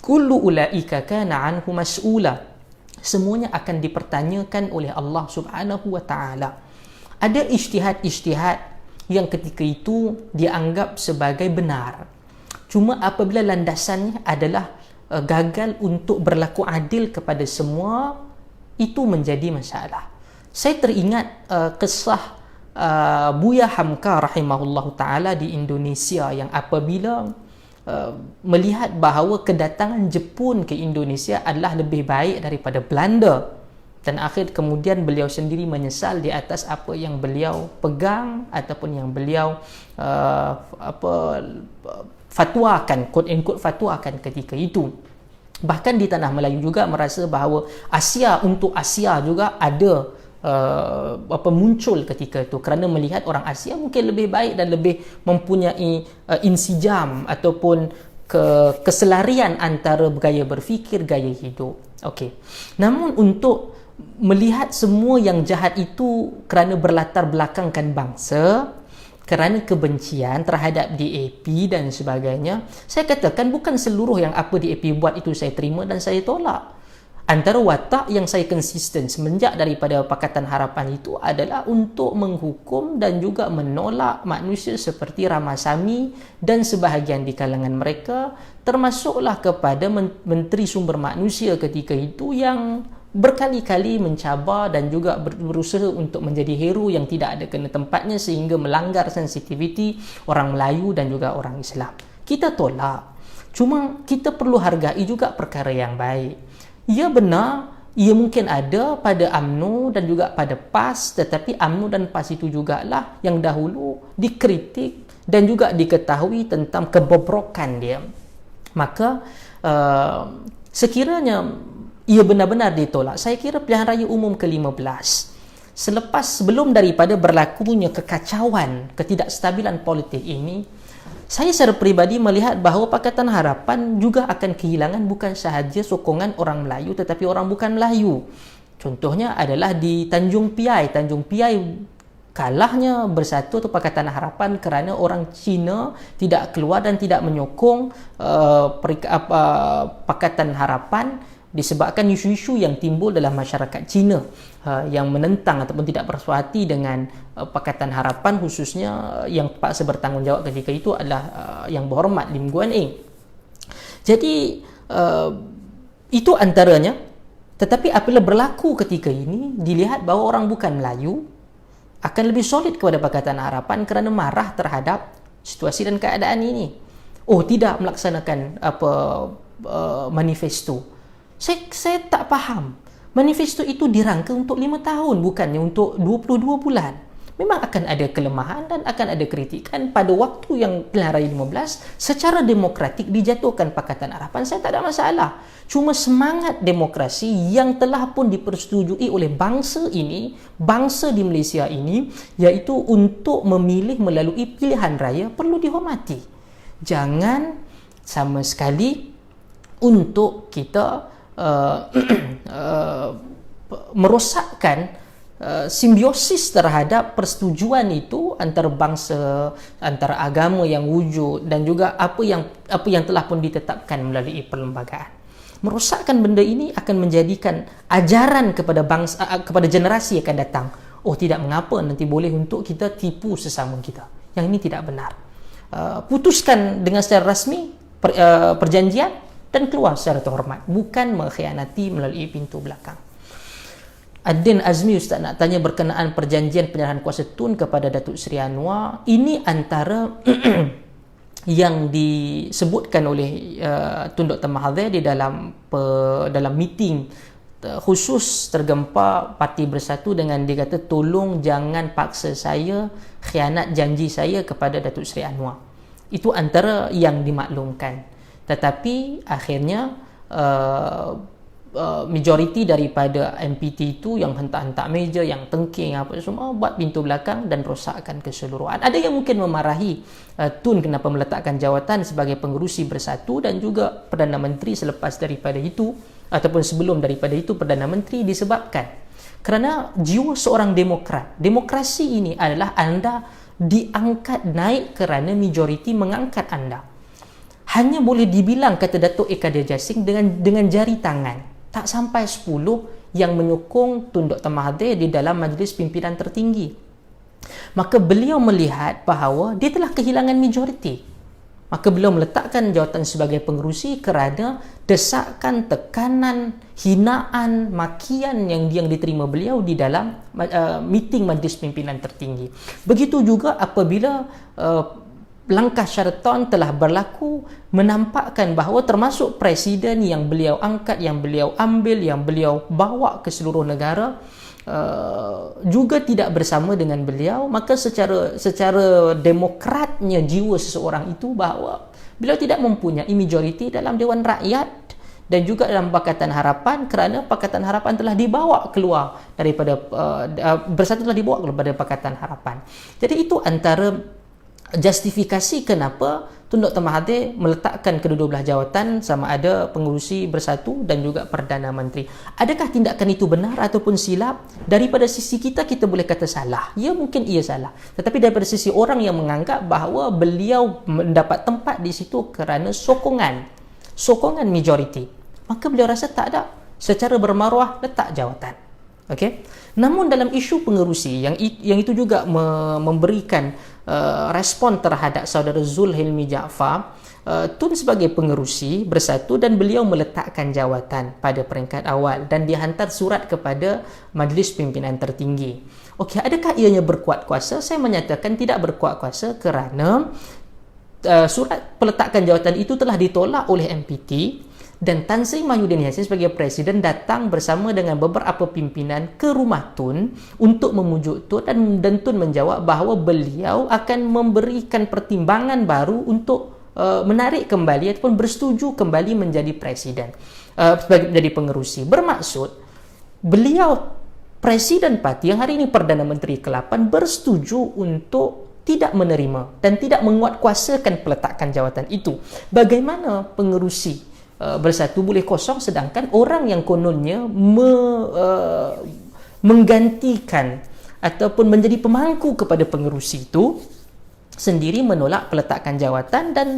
kullu ulaika kana anhu mas'ula, semuanya akan dipertanyakan oleh Allah Subhanahu Wa Taala. Ada ijtihad-ijtihad yang ketika itu dianggap sebagai benar. Cuma apabila landasannya adalah gagal untuk berlaku adil kepada semua, itu menjadi masalah. Saya teringat kisah Buya Hamka rahimahullahu taala di Indonesia, yang apabila melihat bahawa kedatangan Jepun ke Indonesia adalah lebih baik daripada Belanda, dan akhir kemudian beliau sendiri menyesal di atas apa yang beliau pegang ataupun yang beliau fatwakan, quote and quote fatwakan ketika itu. Bahkan di tanah Melayu juga merasa bahawa Asia untuk Asia juga ada muncul ketika itu, kerana melihat orang Asia mungkin lebih baik dan lebih mempunyai insijam ataupun keselarian antara gaya berfikir, gaya hidup. Okey. Namun untuk melihat semua yang jahat itu kerana berlatar belakangkan bangsa, kerana kebencian terhadap DAP dan sebagainya, saya katakan bukan seluruh yang apa DAP buat itu saya terima dan saya tolak. Antara watak yang saya konsisten semenjak daripada Pakatan Harapan itu adalah untuk menghukum dan juga menolak manusia seperti Ramasamy dan sebahagian di kalangan mereka, termasuklah kepada Menteri Sumber Manusia ketika itu yang berkali-kali mencabar dan juga berusaha untuk menjadi hero yang tidak ada kena tempatnya sehingga melanggar sensitiviti orang Melayu dan juga orang Islam. Kita tolak. Cuma kita perlu hargai juga perkara yang baik. Ya benar, ia mungkin ada pada UMNO dan juga pada PAS, tetapi UMNO dan PAS itu jugalah yang dahulu dikritik dan juga diketahui tentang kebobrokan dia. Maka sekiranya ia benar-benar ditolak, saya kira pilihan raya umum ke-15 sebelum daripada berlakunya kekacauan, ketidakstabilan politik ini, Saya secara peribadi melihat bahawa Pakatan Harapan juga akan kehilangan bukan sahaja sokongan orang Melayu tetapi orang bukan Melayu. Contohnya adalah di Tanjung Piai. Tanjung Piai kalahnya Bersatu atau Pakatan Harapan kerana orang Cina tidak keluar dan tidak menyokong Pakatan Harapan disebabkan isu-isu yang timbul dalam masyarakat Cina yang menentang ataupun tidak bersuah hati dengan Pakatan Harapan, khususnya yang terpaksa bertanggungjawab ketika itu adalah Yang Berhormat Lim Guan Eng. Jadi itu antaranya. Tetapi apabila berlaku ketika ini dilihat bahawa orang bukan Melayu akan lebih solid kepada Pakatan Harapan kerana marah terhadap situasi dan keadaan ini. Tidak melaksanakan manifesto. Saya tak faham. Manifesto itu dirangka untuk 5 tahun, bukannya untuk 22 bulan. Memang akan ada kelemahan dan akan ada kritikan. Pada waktu yang pilihan raya 15, secara demokratik dijatuhkan Pakatan Harapan, saya tak ada masalah. Cuma semangat demokrasi yang telah pun dipersetujui oleh bangsa ini, bangsa di Malaysia ini, iaitu untuk memilih melalui pilihan raya, perlu dihormati. Jangan sama sekali untuk kita merosakkan simbiosis terhadap persetujuan itu antara bangsa, antara agama yang wujud dan juga apa yang telah pun ditetapkan melalui perlembagaan. Merosakkan benda ini akan menjadikan ajaran kepada bangsa, kepada generasi yang akan datang. Tidak mengapa, nanti boleh untuk kita tipu sesama kita. Yang ini tidak benar. Putuskan dengan secara rasmi perjanjian dan keluar secara terhormat, bukan mengkhianati melalui pintu belakang. Adin Azmi Ustaz nak tanya berkenaan perjanjian penyerahan kuasa Tun kepada Datuk Seri Anwar. Ini antara yang disebutkan oleh Tun Dr. Mahathir di dalam meeting khusus tergempar Parti Bersatu, dengan dia kata tolong jangan paksa saya khianat janji saya kepada Datuk Seri Anwar. Itu antara yang dimaklumkan. Tetapi akhirnya majoriti daripada MPT itu yang hentak-hentak meja, yang tengking apa semua, buat pintu belakang dan rosakkan keseluruhan. Ada yang mungkin memarahi Tun kenapa meletakkan jawatan sebagai pengerusi Bersatu dan juga Perdana Menteri selepas daripada itu ataupun sebelum daripada itu Perdana Menteri, disebabkan kerana jiwa seorang demokrat. Demokrasi ini adalah anda diangkat naik kerana majoriti mengangkat anda. Hanya boleh dibilang, kata Datuk Eka Dia Jasing, dengan jari tangan. Tak sampai 10 yang menyokong Tun Dr. Mahathir di dalam majlis pimpinan tertinggi. Maka beliau melihat bahawa dia telah kehilangan majoriti. Maka beliau meletakkan jawatan sebagai pengerusi kerana desakan, tekanan, hinaan, makian yang diterima beliau di dalam meeting majlis pimpinan tertinggi. Begitu juga apabila langkah Sheraton telah berlaku, menampakkan bahawa termasuk presiden yang beliau angkat, yang beliau ambil, yang beliau bawa ke seluruh negara juga tidak bersama dengan beliau. Maka secara demokratnya jiwa seseorang itu bahawa beliau tidak mempunyai majoriti dalam Dewan Rakyat dan juga dalam Pakatan Harapan, kerana Pakatan Harapan telah dibawa keluar daripada Bersatu, telah dibawa keluar daripada Pakatan Harapan. Jadi itu antara justifikasi kenapa Tun Dr. Mahathir meletakkan kedua-dua belah jawatan, sama ada pengerusi Bersatu dan juga Perdana Menteri. Adakah tindakan itu benar ataupun silap? Daripada sisi kita boleh kata salah. Ya, mungkin ia salah. Tetapi daripada sisi orang yang menganggap bahawa beliau mendapat tempat di situ kerana sokongan majoriti, maka beliau rasa tak ada, secara bermaruah letak jawatan. Okey. Namun dalam isu pengerusi yang itu juga memberikan respon terhadap saudara Zul Hilmi Jaafar, Tun sebagai pengerusi Bersatu dan beliau meletakkan jawatan pada peringkat awal dan dihantar surat kepada Majlis Pimpinan Tertinggi. Okey, adakah ianya berkuat kuasa? Saya menyatakan tidak berkuat kuasa kerana surat peletakan jawatan itu telah ditolak oleh MPT. Dan Tan Sri Mahyudin Yassin sebagai presiden datang bersama dengan beberapa pimpinan ke rumah Tun untuk memujuk Tun, dan Tun menjawab bahawa beliau akan memberikan pertimbangan baru untuk menarik kembali ataupun bersetuju kembali menjadi presiden, sebagai menjadi pengerusi. Bermaksud beliau presiden parti yang hari ini Perdana Menteri ke-8 bersetuju untuk tidak menerima dan tidak menguatkuasakan peletakan jawatan itu. Bagaimana pengerusi Bersatu boleh kosong sedangkan orang yang kononnya menggantikan ataupun menjadi pemangku kepada pengerusi itu sendiri menolak peletakan jawatan dan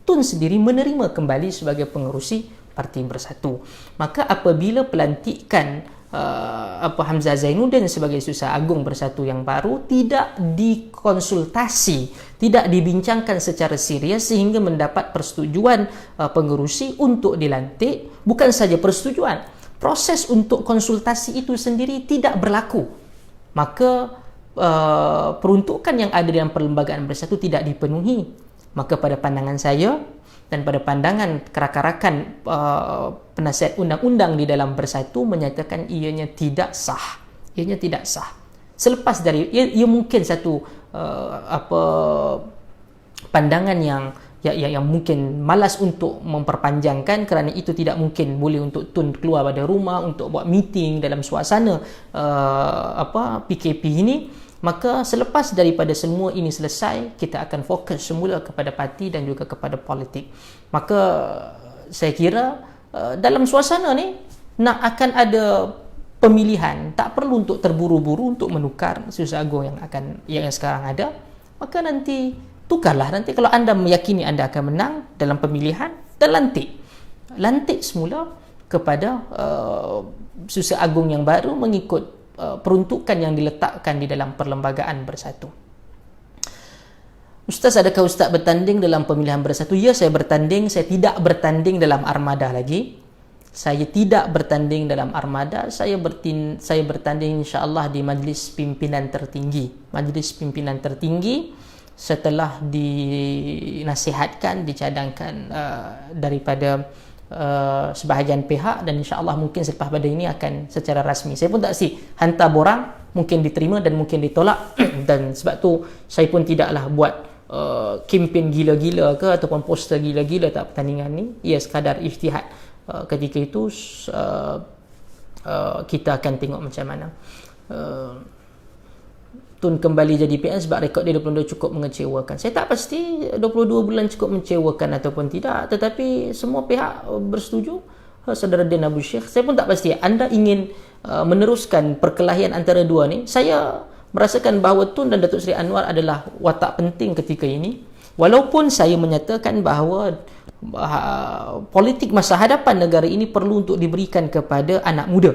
Tun sendiri menerima kembali sebagai pengerusi Parti Bersatu. Maka apabila pelantikan Hamzah Zainuddin sebagai Susah Agung Bersatu yang baru tidak dikonsultasi, tidak dibincangkan secara serius sehingga mendapat persetujuan pengerusi untuk dilantik, bukan saja persetujuan, proses untuk konsultasi itu sendiri tidak berlaku, maka peruntukan yang ada dalam Perlembagaan Bersatu tidak dipenuhi. Maka pada pandangan saya dan pada pandangan rakan-rakan penasihat undang-undang di dalam Bersatu menyatakan ianya tidak sah. Ianya tidak sah. Selepas dari ia mungkin satu pandangan yang mungkin malas untuk memperpanjangkan kerana itu tidak mungkin boleh untuk Tun keluar pada rumah untuk buat meeting dalam suasana PKP ini. Maka selepas daripada semua ini selesai, kita akan fokus semula kepada parti dan juga kepada politik. Maka saya kira dalam suasana ni akan ada pemilihan, tak perlu untuk terburu-buru untuk menukar Susah Agung yang sekarang ada. Maka nanti tukarlah, nanti kalau anda meyakini anda akan menang dalam pemilihan, dan lantik semula kepada Susah Agung yang baru mengikut peruntukan yang diletakkan di dalam Perlembagaan Bersatu. Ustaz, adakah Ustaz bertanding dalam pemilihan Bersatu? Ya, saya bertanding. Saya tidak bertanding dalam armada lagi. Saya tidak bertanding dalam armada. Saya bertanding insya-Allah di Majlis Pimpinan Tertinggi. Majlis Pimpinan Tertinggi setelah dinasihatkan, dicadangkan daripada sebahagian pihak, dan insya-Allah mungkin selepas pada ini akan secara rasmi. Saya pun tak hantar borang, mungkin diterima dan mungkin ditolak dan sebab tu saya pun tidaklah buat kempen gila-gila ke ataupun poster gila-gila tak pertandingan ni. Ia sekadar ijtihad. Ketika itu kita akan tengok macam mana. Tun kembali jadi PN sebab rekod dia 22 cukup mengecewakan. Saya tak pasti 22 bulan cukup mengecewakan ataupun tidak, tetapi semua pihak bersetuju. Saudara Din Abu Syekh, saya pun tak pasti. Anda ingin meneruskan perkelahian antara dua ni? Saya merasakan bahawa Tun dan Datuk Seri Anwar adalah watak penting ketika ini. Walaupun saya menyatakan bahawa politik masa hadapan negara ini perlu untuk diberikan kepada anak muda.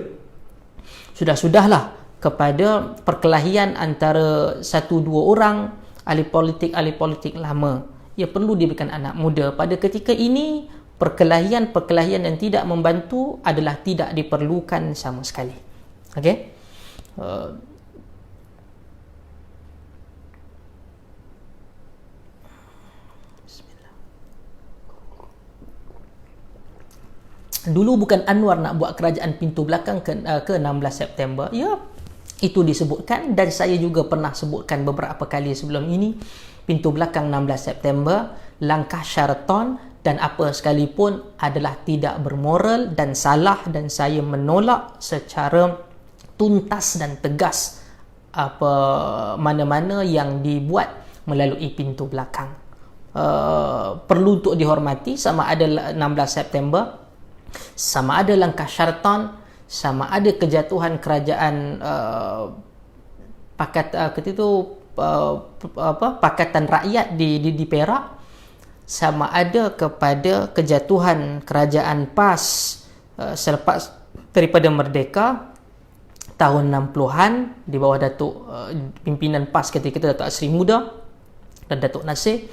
Sudah-sudahlah kepada perkelahian antara satu dua orang ahli politik lama. Ia perlu diberikan anak muda. Pada ketika ini, perkelahian yang tidak membantu adalah tidak diperlukan sama sekali. Okey? Dulu bukan Anwar nak buat kerajaan pintu belakang ke 16 September. Ya, itu disebutkan dan saya juga pernah sebutkan beberapa kali sebelum ini. Pintu belakang 16 September, langkah Sheraton dan apa sekalipun adalah tidak bermoral dan salah, dan saya menolak secara tuntas dan tegas mana-mana yang dibuat melalui pintu belakang. Perlu untuk dihormati, sama ada 16 September, sama ada langkah Sheraton, sama ada kejatuhan kerajaan Pakatan Rakyat di Perak, sama ada kepada kejatuhan kerajaan PAS selepas daripada merdeka tahun 60-an di bawah pimpinan PAS ketika itu Datuk Asri Muda dan Datuk Nasir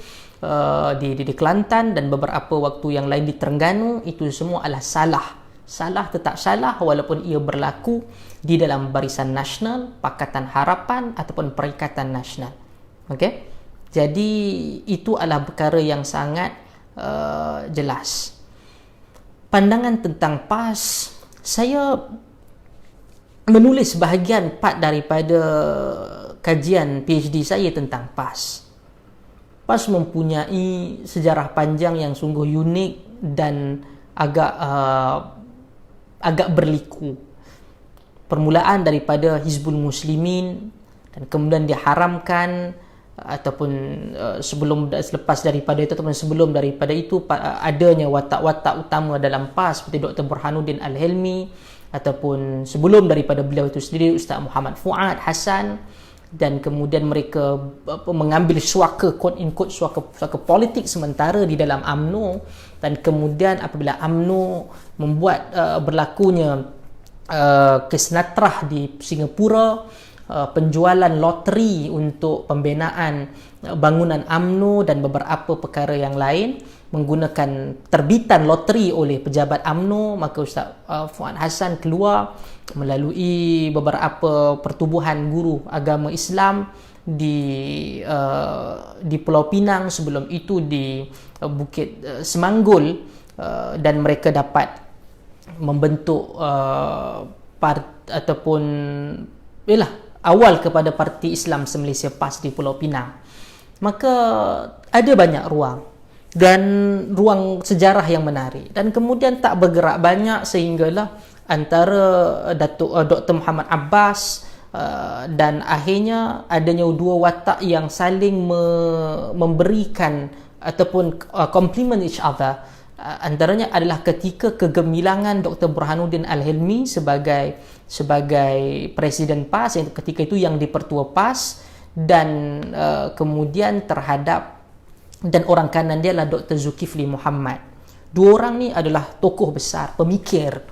di Kelantan dan beberapa waktu yang lain di Terengganu. Itu semua adalah salah tetap salah walaupun ia berlaku di dalam Barisan Nasional, Pakatan Harapan ataupun Perikatan Nasional. Okey? Jadi itu adalah perkara yang sangat jelas. Pandangan tentang PAS, saya menulis bahagian part daripada kajian PhD saya tentang PAS. PAS mempunyai sejarah panjang yang sungguh unik dan agak berliku. Permulaan daripada Hizbul Muslimin dan kemudian diharamkan ataupun selepas daripada itu ataupun sebelum daripada itu adanya watak-watak utama dalam PAS seperti Dr. Burhanuddin Al-Hilmi, ataupun sebelum daripada beliau itu sendiri Ustaz Muhammad Fuad Hasan, dan kemudian mereka mengambil suaka quote in quote suaka politik sementara di dalam UMNO, dan kemudian apabila UMNO membuat berlakunya kesnatrah di Singapura, penjualan loteri untuk pembinaan bangunan UMNO dan beberapa perkara yang lain menggunakan terbitan loteri oleh pejabat UMNO, maka Ustaz Fuad Hasan keluar melalui beberapa pertubuhan guru agama Islam di Pulau Pinang, sebelum itu di Bukit Semanggul, dan mereka dapat membentuk ataupun awal kepada Parti Islam Se-Malaysia PAS di Pulau Pinang. Maka ada banyak ruang dan ruang sejarah yang menarik, dan kemudian tak bergerak banyak sehinggalah antara Dr. Muhammad Abbas dan akhirnya adanya dua watak yang saling memberikan ataupun complement each other. Antaranya adalah ketika kegemilangan Dr. Burhanuddin Al-Hilmi sebagai Presiden PAS, yang ketika itu yang dipertua PAS, dan kemudian terhadap dan orang kanan dia adalah Dr. Zulkifli Muhammad. Dua orang ni adalah tokoh besar, pemikir.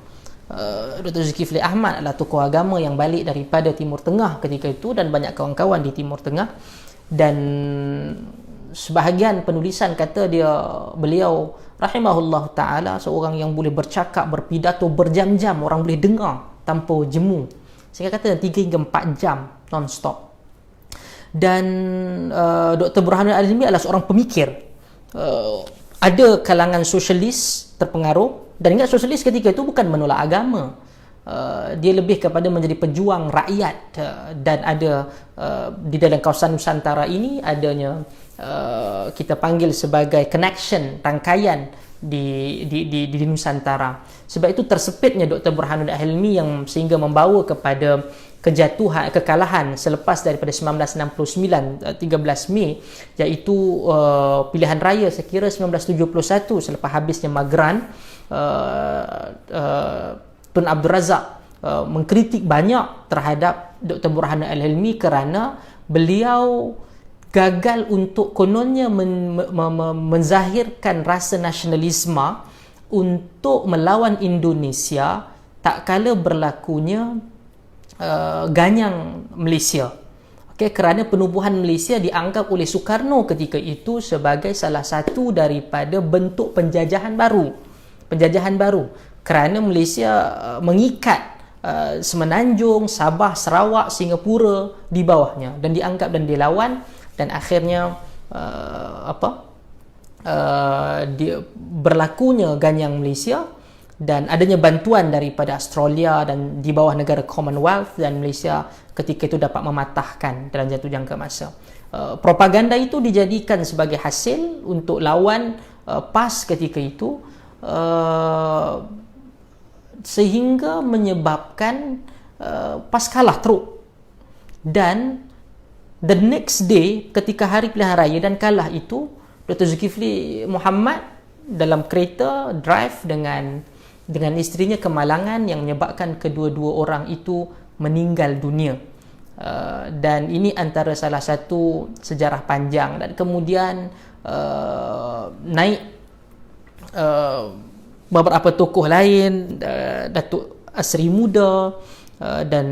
Dr. Zulkifli Ahmad adalah tokoh agama yang balik daripada Timur Tengah ketika itu dan banyak kawan-kawan di Timur Tengah, dan sebahagian penulisan kata beliau rahimahullah ta'ala seorang yang boleh bercakap, berpidato berjam-jam, orang boleh dengar tanpa jemu, sehingga kata 3 hingga 4 jam non-stop. Dan Dr. Burhanuddin Al-Hilmi adalah seorang pemikir. Ada kalangan sosialis terpengaruh, dan ingat sosialis ketika itu bukan menolak agama, dia lebih kepada menjadi pejuang rakyat, dan ada di dalam kawasan Nusantara ini adanya kita panggil sebagai connection, rangkaian di Nusantara. Sebab itu tersepitnya Dr. Burhanuddin Al-Hilmi yang sehingga membawa kepada kekalahan selepas daripada 1969 13 Mei, iaitu pilihan raya saya kira 1971 selepas habisnya Magran. Tun Abdul Razak mengkritik banyak terhadap Dr. Burhanuddin Al-Hilmi kerana beliau gagal untuk kononnya menzahirkan rasa nasionalisme untuk melawan Indonesia tak kala berlakunya ganyang Malaysia. Kerana penubuhan Malaysia dianggap oleh Soekarno ketika itu sebagai salah satu daripada bentuk penjajahan baru. Kerana Malaysia mengikat Semenanjung, Sabah, Sarawak, Singapura di bawahnya, dan dianggap dan dilawan, dan akhirnya berlakunya ganyang Malaysia dan adanya bantuan daripada Australia dan di bawah negara Commonwealth, dan Malaysia ketika itu dapat mematahkan dalam jangka masa. Propaganda itu dijadikan sebagai hasil untuk lawan PAS ketika itu, sehingga menyebabkan PAS kalah teruk. Dan the next day ketika hari pilihan raya dan kalah itu, Dr. Zulkifli Muhammad dalam kereta drive dengan isterinya ke Malangan, yang menyebabkan kedua-dua orang itu meninggal dunia. Dan ini antara salah satu sejarah panjang. Dan kemudian naik beberapa tokoh lain, Datuk Asri Muda, dan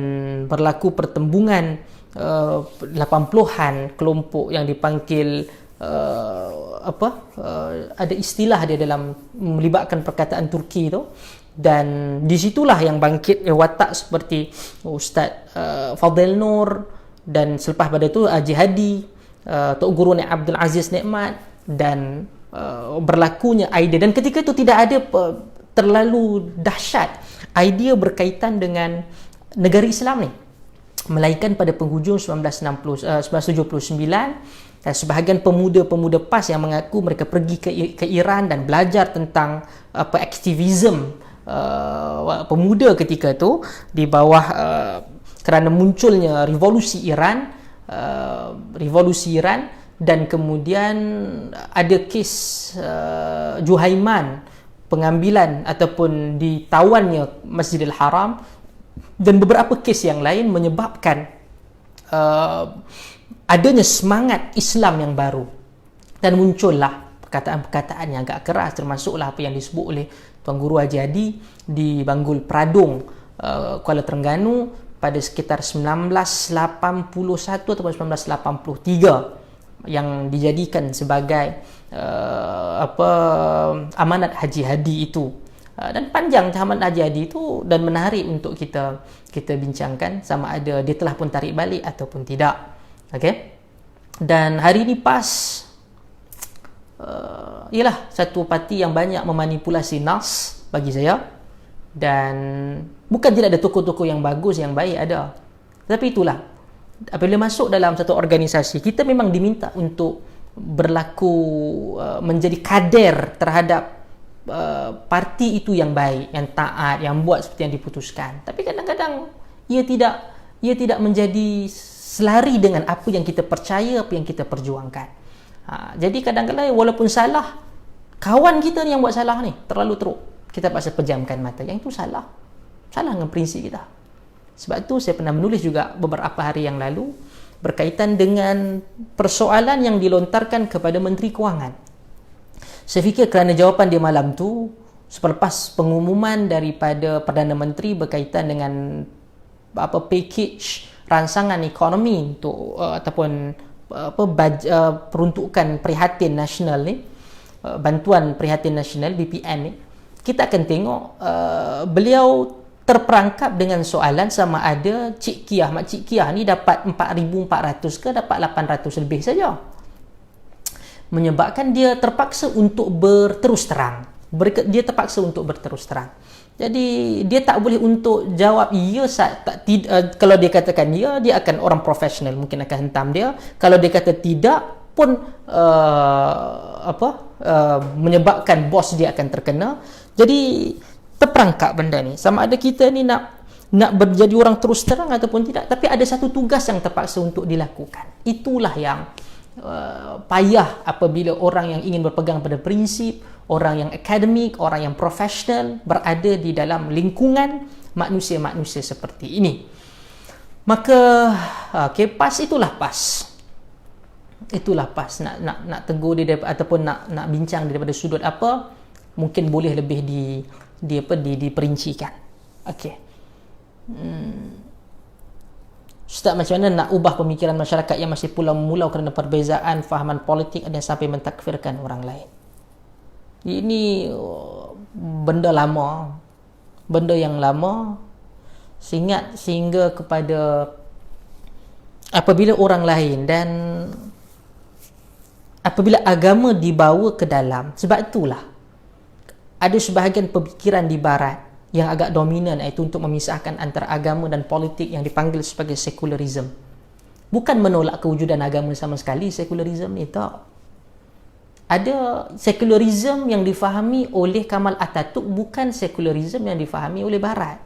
berlaku pertembungan 80-an, kelompok yang dipanggil ada istilah dia dalam melibatkan perkataan Turki tu, dan disitulah yang bangkit watak seperti Ustaz Fadil Nur, dan selepas pada itu Haji Hadi, Tok Guru Abdul Aziz Nikmat, dan berlakunya idea. Dan ketika itu tidak ada terlalu dahsyat idea berkaitan dengan negara Islam ni, melainkan pada penghujung 1979 sebahagian pemuda-pemuda PAS yang mengaku mereka pergi ke Iran dan belajar tentang aktivisme pemuda ketika itu di bawah kerana munculnya revolusi Iran, revolusi Iran, dan kemudian ada kes Juhaiman, pengambilan ataupun ditawannya Masjidil Haram, dan beberapa kes yang lain menyebabkan adanya semangat Islam yang baru, dan muncullah perkataan-perkataan yang agak keras, termasuklah apa yang disebut oleh Tuan Guru Haji Hadi di Banggul Pradong, Kuala Terengganu pada sekitar 1981 atau 1983, yang dijadikan sebagai amanat Haji Hadi itu. Dan panjang amanat Haji Hadi itu, dan menarik untuk kita bincangkan sama ada dia telah pun tarik balik ataupun tidak. Okey. Dan hari ini PAS ialah satu parti yang banyak memanipulasi nas bagi saya, dan bukan tidak ada tokoh-tokoh yang bagus, yang baik, ada. Tapi itulah, apabila masuk dalam satu organisasi, kita memang diminta untuk berlaku menjadi kader terhadap parti itu yang baik, yang taat, yang buat seperti yang diputuskan. Tapi kadang-kadang ia tidak menjadi selari dengan apa yang kita percaya, apa yang kita perjuangkan. Jadi kadang-kadang walaupun salah, kawan kita ni yang buat salah ni terlalu teruk, kita paksa pejamkan mata, yang itu salah dengan prinsip kita. Sebab tu saya pernah menulis juga beberapa hari yang lalu berkaitan dengan persoalan yang dilontarkan kepada Menteri Kewangan. Saya fikir kerana jawapan dia malam tu selepas pengumuman daripada Perdana Menteri berkaitan dengan package ransangan ekonomi untuk ataupun peruntukan prihatin nasional ni, bantuan prihatin nasional BPN ni, kita akan tengok beliau terperangkap dengan soalan sama ada Mak Cik Kiah ni dapat 4,400 ke dapat 800 lebih saja, menyebabkan dia terpaksa untuk berterus terang. Jadi dia tak boleh untuk jawab ya kalau dia katakan ya, dia akan orang profesional mungkin akan hentam dia. Kalau dia kata tidak pun menyebabkan bos dia akan terkena. Jadi terperangkap benda ni. Sama ada kita ni nak menjadi orang terus terang ataupun tidak, tapi ada satu tugas yang terpaksa untuk dilakukan. Itulah yang payah apabila orang yang ingin berpegang pada prinsip, orang yang akademik, orang yang profesional berada di dalam lingkungan manusia-manusia seperti ini. Maka PAS itulah PAS. Nak tegur dia ataupun nak bincang daripada sudut apa, mungkin boleh lebih diperincikan. Okey. Ustaz, macam mana nak ubah pemikiran masyarakat yang masih pulau-mulau kerana perbezaan fahaman politik dan sampai mentakfirkan orang lain? Ini benda yang lama, sehingga kepada apabila orang lain dan apabila agama dibawa ke dalam, sebab itulah ada sebahagian pemikiran di barat yang agak dominan, iaitu untuk memisahkan antara agama dan politik yang dipanggil sebagai sekularisme. Bukan menolak kewujudan agama sama sekali sekularisme ni, tak. Ada sekularisme yang difahami oleh Kamal Atatürk, bukan sekularisme yang difahami oleh barat.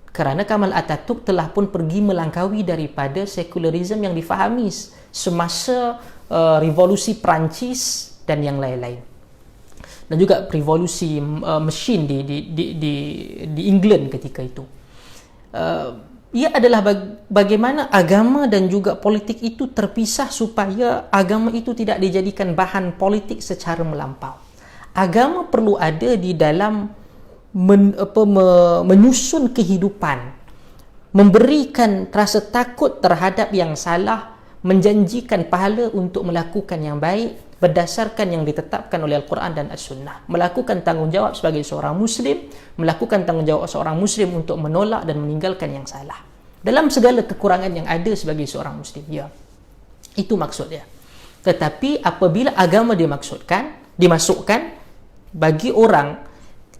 Kerana Kamal Atatürk telah pun pergi melangkaui daripada sekularisme yang difahami semasa revolusi Perancis dan yang lain-lain, dan juga revolusi mesin di England ketika itu. Ia adalah bagaimana agama dan juga politik itu terpisah supaya agama itu tidak dijadikan bahan politik secara melampau. Agama perlu ada di dalam menyusun kehidupan, memberikan rasa takut terhadap yang salah, menjanjikan pahala untuk melakukan yang baik berdasarkan yang ditetapkan oleh Al-Quran dan As-Sunnah, melakukan tanggungjawab sebagai seorang Muslim, melakukan tanggungjawab seorang Muslim untuk menolak dan meninggalkan yang salah dalam segala kekurangan yang ada sebagai seorang Muslim. Ya, itu maksudnya. Tetapi apabila agama dimasukkan bagi orang,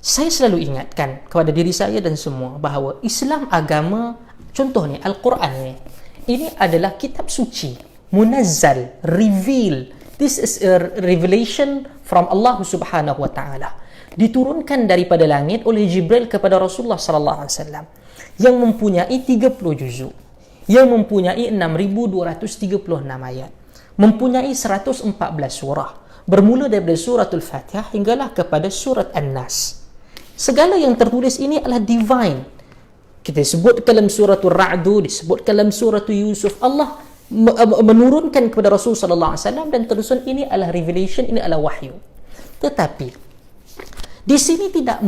saya selalu ingatkan kepada diri saya dan semua bahawa Islam agama, contohnya Al-Quran ini adalah kitab suci, munazzal, reveal. This is a revelation from Allah Subhanahu wa taala. Diturunkan daripada langit oleh Jibril kepada Rasulullah sallallahu alaihi wasallam, yang mempunyai 30 juzuk. yang mempunyai 6,236 ayat, mempunyai 114 surah, bermula daripada suratul Fatihah hinggalah kepada surat An-Nas. Segala yang tertulis ini adalah divine. Kita sebut dalam suratul Ra'du, disebut dalam suratul Yusuf, Allah menurunkan kepada Rasul sallallahu alaihi wasallam, dan terusan ini adalah revelation, ini adalah wahyu. Tetapi di sini tidak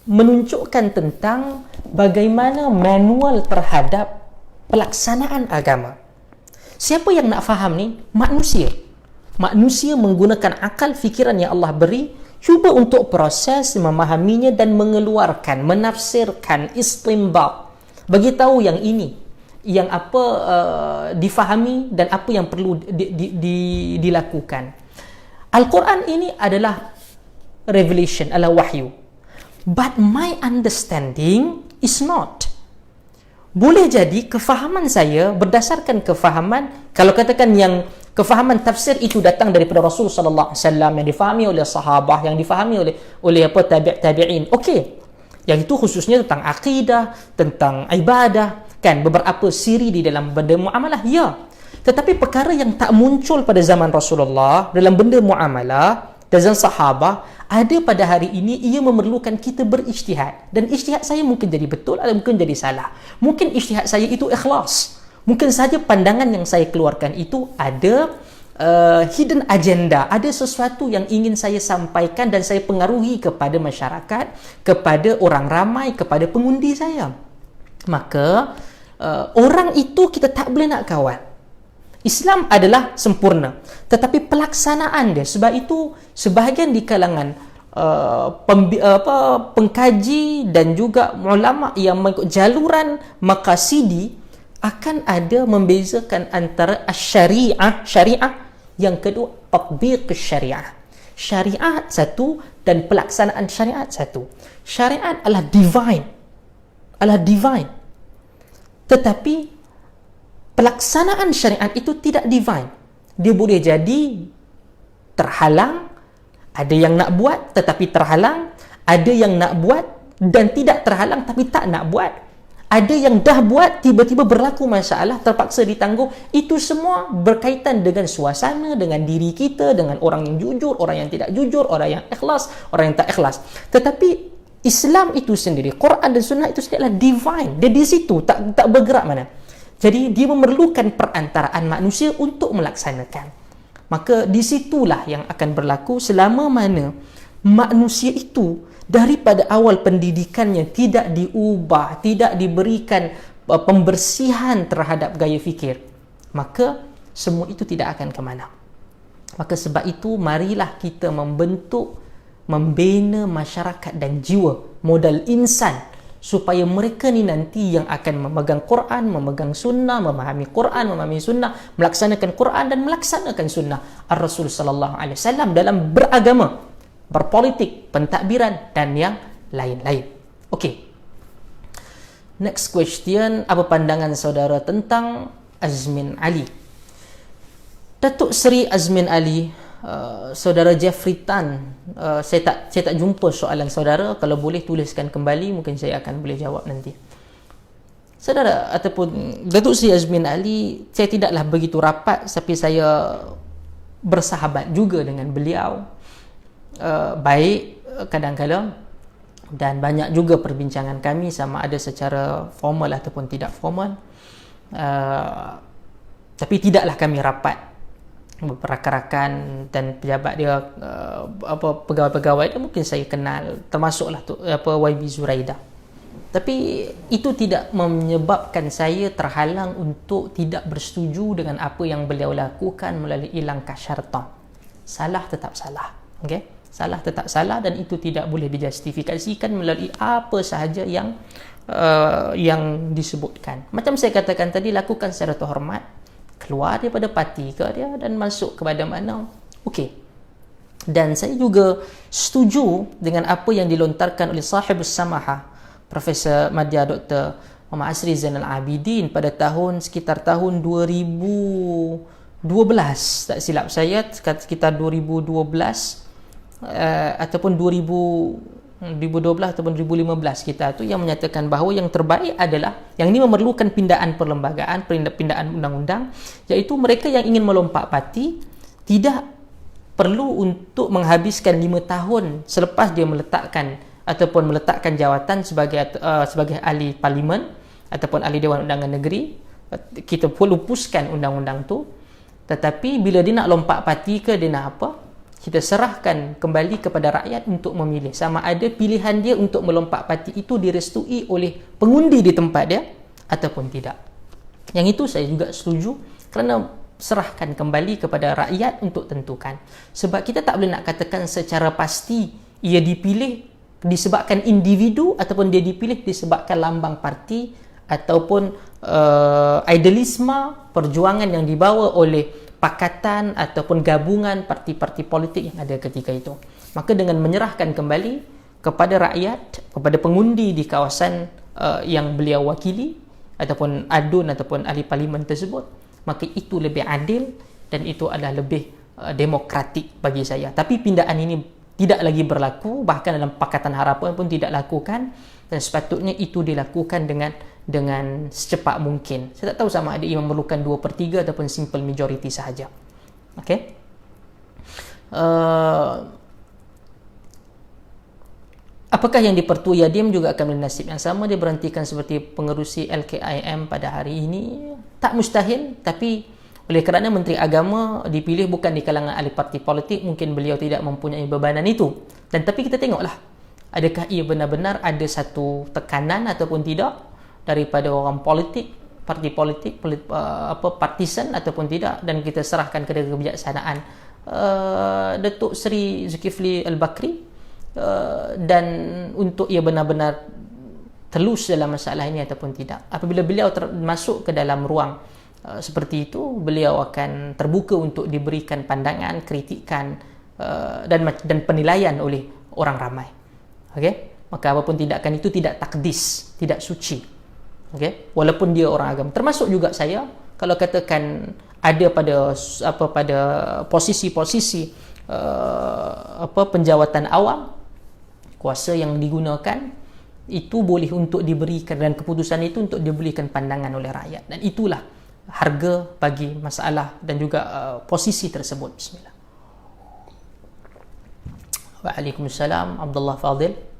menunjukkan tentang bagaimana manual terhadap pelaksanaan agama. Siapa yang nak faham ni? Manusia. Manusia menggunakan akal fikiran yang Allah beri, cuba untuk proses, memahaminya dan mengeluarkan, menafsirkan, istinbat, bagi tahu yang ini, yang apa difahami dan apa yang perlu dilakukan. Al-Quran ini adalah revelation, adalah wahyu. But my understanding is not. Boleh jadi kefahaman saya berdasarkan kefahaman, kalau katakan yang kefahaman tafsir itu datang daripada Rasul sallallahu alaihi wasallam, yang difahami oleh sahabah, yang difahami oleh apa tabi'in. Okey. Yang itu khususnya tentang akidah, tentang ibadah, kan, beberapa siri di dalam benda muamalah, ya. Tetapi perkara yang tak muncul pada zaman Rasulullah dalam benda muamalah dan zaman sahabah, ada pada hari ini, ia memerlukan kita berijtihad. Dan ijtihad saya mungkin jadi betul atau mungkin jadi salah. Mungkin ijtihad saya itu ikhlas. Mungkin saja pandangan yang saya keluarkan itu ada hidden agenda, ada sesuatu yang ingin saya sampaikan dan saya pengaruhi kepada masyarakat, kepada orang ramai, kepada pengundi saya. Maka orang itu kita tak boleh nak kawal. Islam adalah sempurna, tetapi pelaksanaan dia, sebab itu sebahagian di kalangan pengkaji dan juga ulama yang mengikut jaluran Maqasidi akan ada membezakan antara syariah, yang kedua tatbiq syariah. Syariat satu dan pelaksanaan syariat satu. Syariat adalah divine, tetapi pelaksanaan syariat itu tidak divine. Dia boleh jadi terhalang, ada yang nak buat tetapi terhalang, ada yang nak buat dan tidak terhalang tapi tak nak buat, ada yang dah buat tiba-tiba berlaku masalah, terpaksa ditangguh. Itu semua berkaitan dengan suasana, dengan diri kita, dengan orang yang jujur, orang yang tidak jujur, orang yang ikhlas, orang yang tak ikhlas. Tetapi Islam itu sendiri, Quran dan Sunnah itu sendiri adalah divine. Dia di situ, tak bergerak mana. Jadi dia memerlukan perantaraan manusia untuk melaksanakan. Maka disitulah yang akan berlaku selama mana manusia itu daripada awal pendidikannya tidak diubah, tidak diberikan pembersihan terhadap gaya fikir, maka semua itu tidak akan ke mana. Maka sebab itu marilah kita membina masyarakat dan jiwa, modal insan, supaya mereka ni nanti yang akan memegang Quran, memegang sunnah, memahami Quran, memahami sunnah, melaksanakan Quran dan melaksanakan sunnah Ar-Rasul sallallahu alaihi wasallam dalam beragama, berpolitik, pentadbiran dan yang lain-lain. Okey. Next question, apa pandangan saudara tentang Azmin Ali? Datuk Seri Azmin Ali, saudara Jeffrey Tan, saya tak jumpa soalan saudara. Kalau boleh tuliskan kembali, mungkin saya akan boleh jawab nanti. Saudara ataupun Datuk Seri Azmin Ali, saya tidaklah begitu rapat, tapi saya bersahabat juga dengan beliau, baik kadang-kadang, dan banyak juga perbincangan kami, sama ada secara formal ataupun tidak formal. Tapi tidaklah kami rapat. Rakan-rakan dan pejabat dia, pegawai-pegawai dia mungkin saya kenal, termasuklah YB Zuraida. Tapi itu tidak menyebabkan saya terhalang untuk tidak bersetuju dengan apa yang beliau lakukan melalui langkah syaitan. Salah tetap salah. Okey? Salah tetap salah, dan itu tidak boleh dijustifikasikan melalui apa sahaja yang disebutkan. Macam saya katakan tadi, lakukan secara terhormat, keluar daripada parti ke dia dan masuk kepada mana. Okey. Dan saya juga setuju dengan apa yang dilontarkan oleh sahibus samaha Profesor Madya Dr. Muhammad Asri Zainal Abidin pada sekitar tahun 2012, tak silap saya, sekitar 2012 ataupun 2012 ataupun 2015 kita tu yang menyatakan bahawa yang terbaik adalah yang ini memerlukan pindaan perlembagaan, pindaan undang-undang, iaitu mereka yang ingin melompat parti tidak perlu untuk menghabiskan 5 tahun selepas dia meletakkan ataupun meletakkan jawatan sebagai ahli parlimen ataupun ahli Dewan Undangan Negeri. Kita pun lupuskan undang-undang tu, tetapi bila dia nak lompat parti ke dia nak apa, kita serahkan kembali kepada rakyat untuk memilih sama ada pilihan dia untuk melompat parti itu direstui oleh pengundi di tempat dia ataupun tidak. Yang itu saya juga setuju, kerana serahkan kembali kepada rakyat untuk tentukan. Sebab kita tak boleh nak katakan secara pasti ia dipilih disebabkan individu ataupun dia dipilih disebabkan lambang parti ataupun idealisme perjuangan yang dibawa oleh pakatan ataupun gabungan parti-parti politik yang ada ketika itu. Maka dengan menyerahkan kembali kepada rakyat, kepada pengundi di kawasan yang beliau wakili ataupun adun ataupun ahli parlimen tersebut, maka itu lebih adil dan itu adalah lebih demokratik bagi saya. Tapi pindaan ini tidak lagi berlaku, bahkan dalam Pakatan Harapan pun tidak lakukan, dan sepatutnya itu dilakukan dengan secepat mungkin. Saya tak tahu sama ada ia memerlukan 2/3 ataupun simple majority sahaja. Okey. Apakah yang dipertua Yadim juga akan bernasib yang sama, dia berhentikan seperti pengerusi LKIM pada hari ini? Tak mustahil, tapi oleh kerana Menteri Agama dipilih bukan di kalangan ahli parti politik, mungkin beliau tidak mempunyai bebanan itu. Dan tapi kita tengoklah, adakah ia benar-benar ada satu tekanan ataupun tidak daripada orang politik, parti politik, partisan ataupun tidak, dan kita serahkan kepada kebijaksanaan Datuk Seri Zulkifli Al-Bakri dan untuk ia benar-benar telus dalam masalah ini ataupun tidak. Apabila beliau masuk ke dalam ruang seperti itu, beliau akan terbuka untuk diberikan pandangan, kritikan dan penilaian oleh orang ramai. Okey, maka apapun tindakan itu tidak takdis, tidak suci. Okey, walaupun dia orang agama. Termasuk juga saya, kalau katakan ada pada posisi-posisi penjawatan awam, kuasa yang digunakan itu boleh untuk diberikan, dan keputusan itu untuk diberikan pandangan oleh rakyat, dan itulah harga bagi masalah dan juga posisi tersebut. Bismillah. Waalaikumsalam Abdullah Fadil.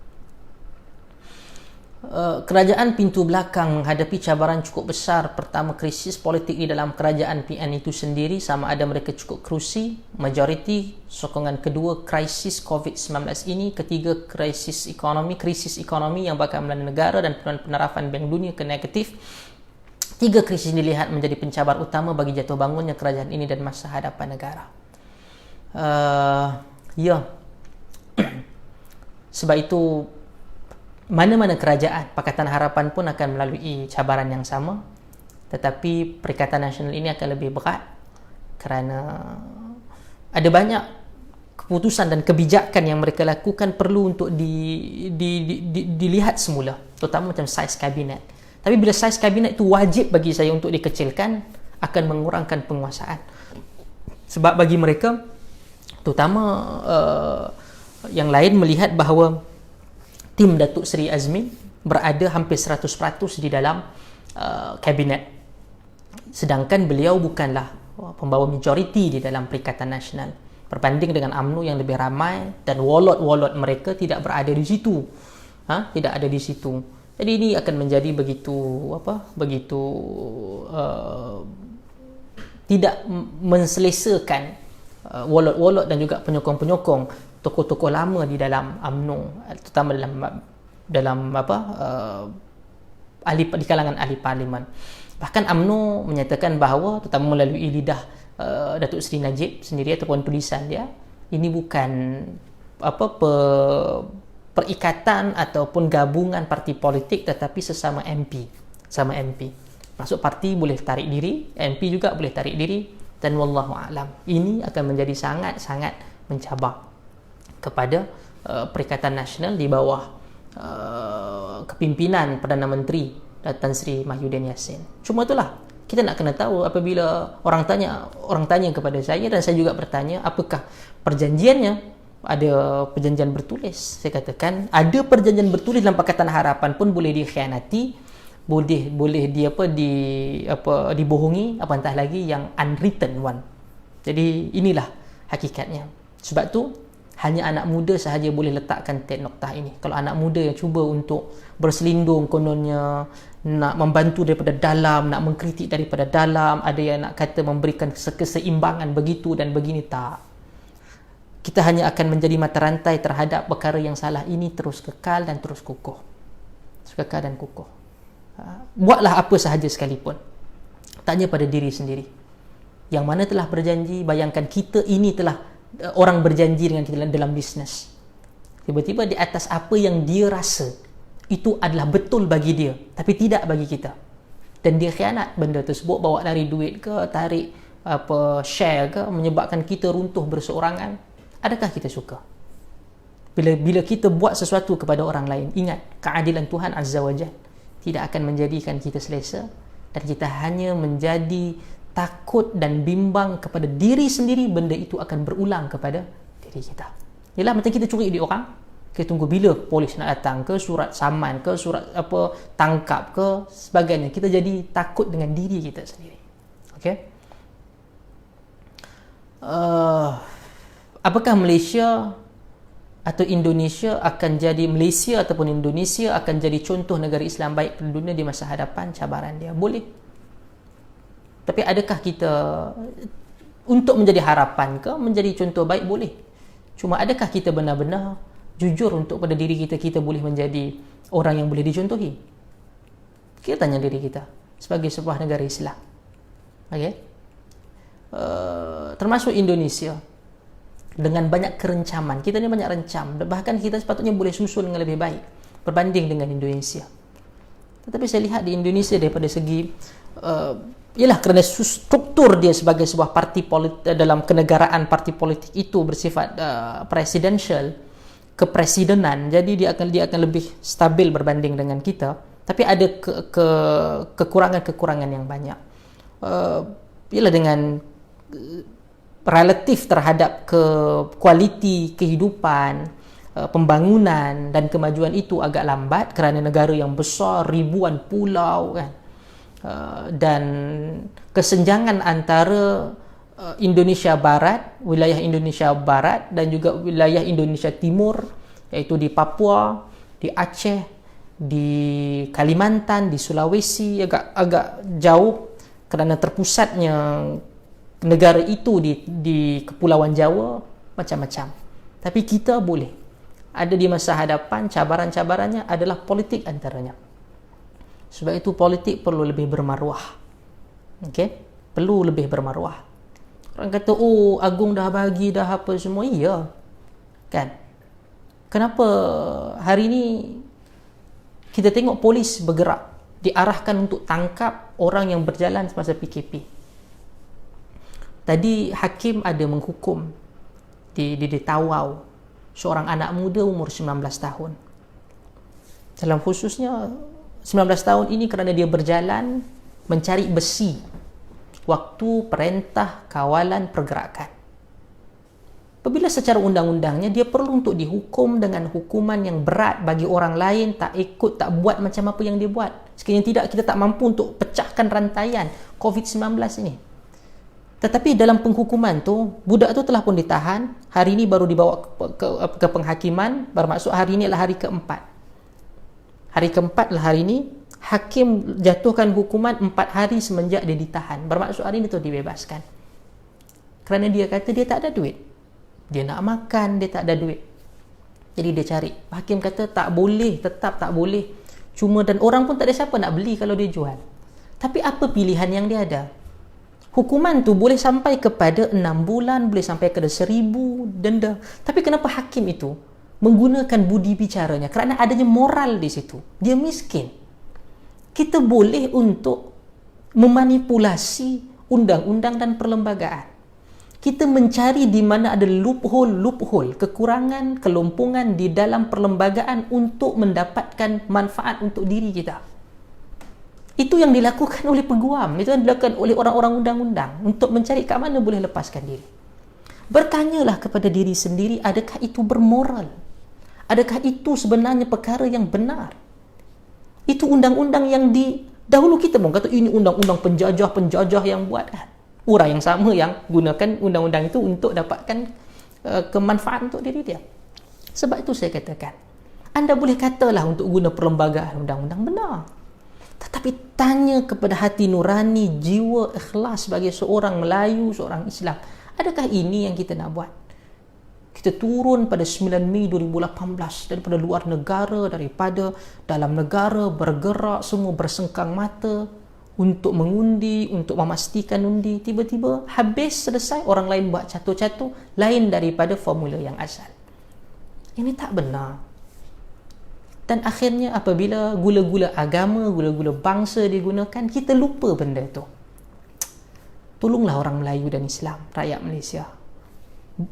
Kerajaan pintu belakang menghadapi cabaran cukup besar. Pertama, krisis politik di dalam kerajaan PN itu sendiri, sama ada mereka cukup kerusi, majoriti. Sokongan kedua, krisis COVID-19 ini. Ketiga, krisis ekonomi yang bakal melanda negara dan penerapan Bank Dunia ke negatif. Tiga krisis dilihat menjadi pencabar utama bagi jatuh bangunnya kerajaan ini dan masa hadapan negara. Sebab itu mana-mana kerajaan, Pakatan Harapan pun akan melalui cabaran yang sama, tetapi Perikatan Nasional ini akan lebih berat kerana ada banyak keputusan dan kebijakan yang mereka lakukan perlu untuk dilihat semula, terutama macam saiz kabinet. Tapi bila saiz kabinet itu wajib bagi saya untuk dikecilkan, akan mengurangkan penguasaan. Sebab bagi mereka, terutama yang lain, melihat bahawa tim Datuk Seri Azmin berada hampir 100% di dalam kabinet, sedangkan beliau bukanlah pembawa majoriti di dalam Perikatan Nasional, berbanding dengan UMNO yang lebih ramai dan wallet mereka tidak berada di situ, tidak ada di situ. Jadi ini akan menjadi begitu tidak menselesakan wallet dan juga penyokong-penyokong tokoh-tokoh lama di dalam UMNO, terutama dalam di kalangan ahli parlimen. Bahkan UMNO menyatakan bahawa, terutama melalui lidah Datuk Seri Najib sendiri ataupun tulisan dia, ini bukan perikatan ataupun gabungan parti politik, tetapi sesama MP. Masuk parti boleh tarik diri, MP juga boleh tarik diri, dan wallahu a'lam. Ini akan menjadi sangat-sangat mencabar kepada Perikatan Nasional di bawah kepimpinan Perdana Menteri Tan Sri Mahyudin Yassin. Cuma itulah, kita nak kena tahu, apabila orang tanya kepada saya dan saya juga bertanya, apakah perjanjiannya ada perjanjian bertulis. Saya katakan ada perjanjian bertulis dalam Pakatan Harapan pun boleh dikhianati, boleh dibohongi, apatah lagi yang unwritten one. Jadi inilah hakikatnya. Sebab tu hanya anak muda sahaja boleh letakkan titik noktah ini. Kalau anak muda yang cuba untuk berselindung, kononnya nak membantu daripada dalam, nak mengkritik daripada dalam, ada yang nak kata memberikan keseimbangan begitu dan begini, tak. Kita hanya akan menjadi mata rantai terhadap perkara yang salah ini terus kekal dan terus kukuh. Kekal dan kukuh. Buatlah apa sahaja sekalipun. Tanya pada diri sendiri. Yang mana telah berjanji, bayangkan kita ini telah orang berjanji dengan kita dalam bisnes. Tiba-tiba di atas apa yang dia rasa itu adalah betul bagi dia, tapi tidak bagi kita. Dan dia khianat benda tersebut, bawa lari duit ke, tarik share ke, menyebabkan kita runtuh berseorangan. Adakah kita suka? Bila kita buat sesuatu kepada orang lain, ingat keadilan Tuhan Azza wa Jalla tidak akan menjadikan kita selesa, dan kita hanya menjadi takut dan bimbang kepada diri sendiri. Benda itu akan berulang kepada diri kita. Yalah, macam kita curi duit orang, kita tunggu bila polis nak datang ke, surat saman ke, surat tangkap ke, sebagainya. Kita jadi takut dengan diri kita sendiri. Okey. Apakah Malaysia atau Indonesia akan jadi, Malaysia ataupun Indonesia akan jadi contoh negara Islam baik di dunia di masa hadapan? Cabaran dia boleh. Tapi adakah kita untuk menjadi harapan ke, menjadi contoh baik? Boleh. Cuma adakah kita benar-benar jujur untuk pada diri kita, kita boleh menjadi orang yang boleh dicontohi? Kita tanya diri kita sebagai sebuah negara Islam. Okay? Termasuk Indonesia dengan banyak kerencaman. Kita ni banyak rencam, bahkan kita sepatutnya boleh susun dengan lebih baik berbanding dengan Indonesia. Tetapi saya lihat di Indonesia daripada segi ialah kerana struktur dia sebagai sebuah parti politik, dalam kenegaraan parti politik itu bersifat presidential, kepresidenan, jadi dia akan lebih stabil berbanding dengan kita. Tapi ada kekurangan-kekurangan yang banyak. Ialah dengan relatif terhadap kualiti kehidupan, pembangunan dan kemajuan itu agak lambat kerana negara yang besar, ribuan pulau kan. Dan kesenjangan antara Indonesia Barat, wilayah Indonesia Barat dan juga wilayah Indonesia Timur, iaitu di Papua, di Aceh, di Kalimantan, di Sulawesi, agak jauh kerana terpusatnya negara itu di Kepulauan Jawa, macam-macam. Tapi kita boleh. Ada di masa hadapan, cabaran-cabarannya adalah politik antaranya. Sebab itu politik perlu lebih bermaruah. Okey? Perlu lebih bermaruah. Orang kata, oh, Agung dah bagi dah apa semua. Iya. Kan? Kenapa hari ini kita tengok polis bergerak, diarahkan untuk tangkap orang yang berjalan semasa PKP? Tadi hakim ada menghukum di Tawau seorang anak muda umur 19 tahun. Dalam khususnya 19 tahun ini kerana dia berjalan mencari besi waktu perintah kawalan pergerakan. Apabila secara undang-undangnya dia perlu untuk dihukum dengan hukuman yang berat bagi orang lain tak ikut, tak buat macam apa yang dia buat. Sekiranya tidak, kita tak mampu untuk pecahkan rantaian COVID-19 ini. Tetapi dalam penghukuman tu, budak tu telah pun ditahan. Hari ini baru dibawa ke penghakiman. Bermaksud hari ini adalah hari keempat. Hari keempat lah hari ini. Hakim jatuhkan hukuman 4 hari semenjak dia ditahan. Bermaksud hari ini tu dibebaskan. Kerana dia kata dia tak ada duit. Dia nak makan, dia tak ada duit. Jadi dia cari. Hakim kata tak boleh, tetap tak boleh. Cuma dan orang pun tak ada siapa nak beli kalau dia jual. Tapi apa pilihan yang dia ada? Hukuman tu boleh sampai kepada 6 bulan, boleh sampai kepada 1,000 denda. Tapi kenapa hakim itu menggunakan budi bicaranya? Kerana adanya moral di situ. Dia miskin. Kita boleh untuk memanipulasi undang-undang dan perlembagaan. Kita mencari di mana ada loophole, kekurangan, kelompongan di dalam perlembagaan untuk mendapatkan manfaat untuk diri kita. Itu yang dilakukan oleh peguam, itu yang dilakukan oleh orang-orang undang-undang untuk mencari kat mana boleh lepaskan diri. Bertanyalah kepada diri sendiri, adakah itu bermoral? Adakah itu sebenarnya perkara yang benar? Itu undang-undang yang dahulu kita pun kata ini undang-undang penjajah yang buat. Orang yang sama yang gunakan undang-undang itu untuk dapatkan kemanfaatan untuk diri dia. Sebab itu saya katakan, anda boleh katalah untuk guna perlembagaan undang-undang benar, tetapi tanya kepada hati nurani, jiwa ikhlas sebagai seorang Melayu, seorang Islam, adakah ini yang kita nak buat? Kita turun pada 9 Mei 2018 daripada luar negara, daripada dalam negara, bergerak, semua bersengkang mata untuk mengundi, untuk memastikan undi. Tiba-tiba habis, selesai, orang lain buat catur-catur lain daripada formula yang asal. Ini tak benar. Dan akhirnya apabila gula-gula agama, gula-gula bangsa digunakan, kita lupa benda itu. Tolonglah orang Melayu dan Islam, rakyat Malaysia,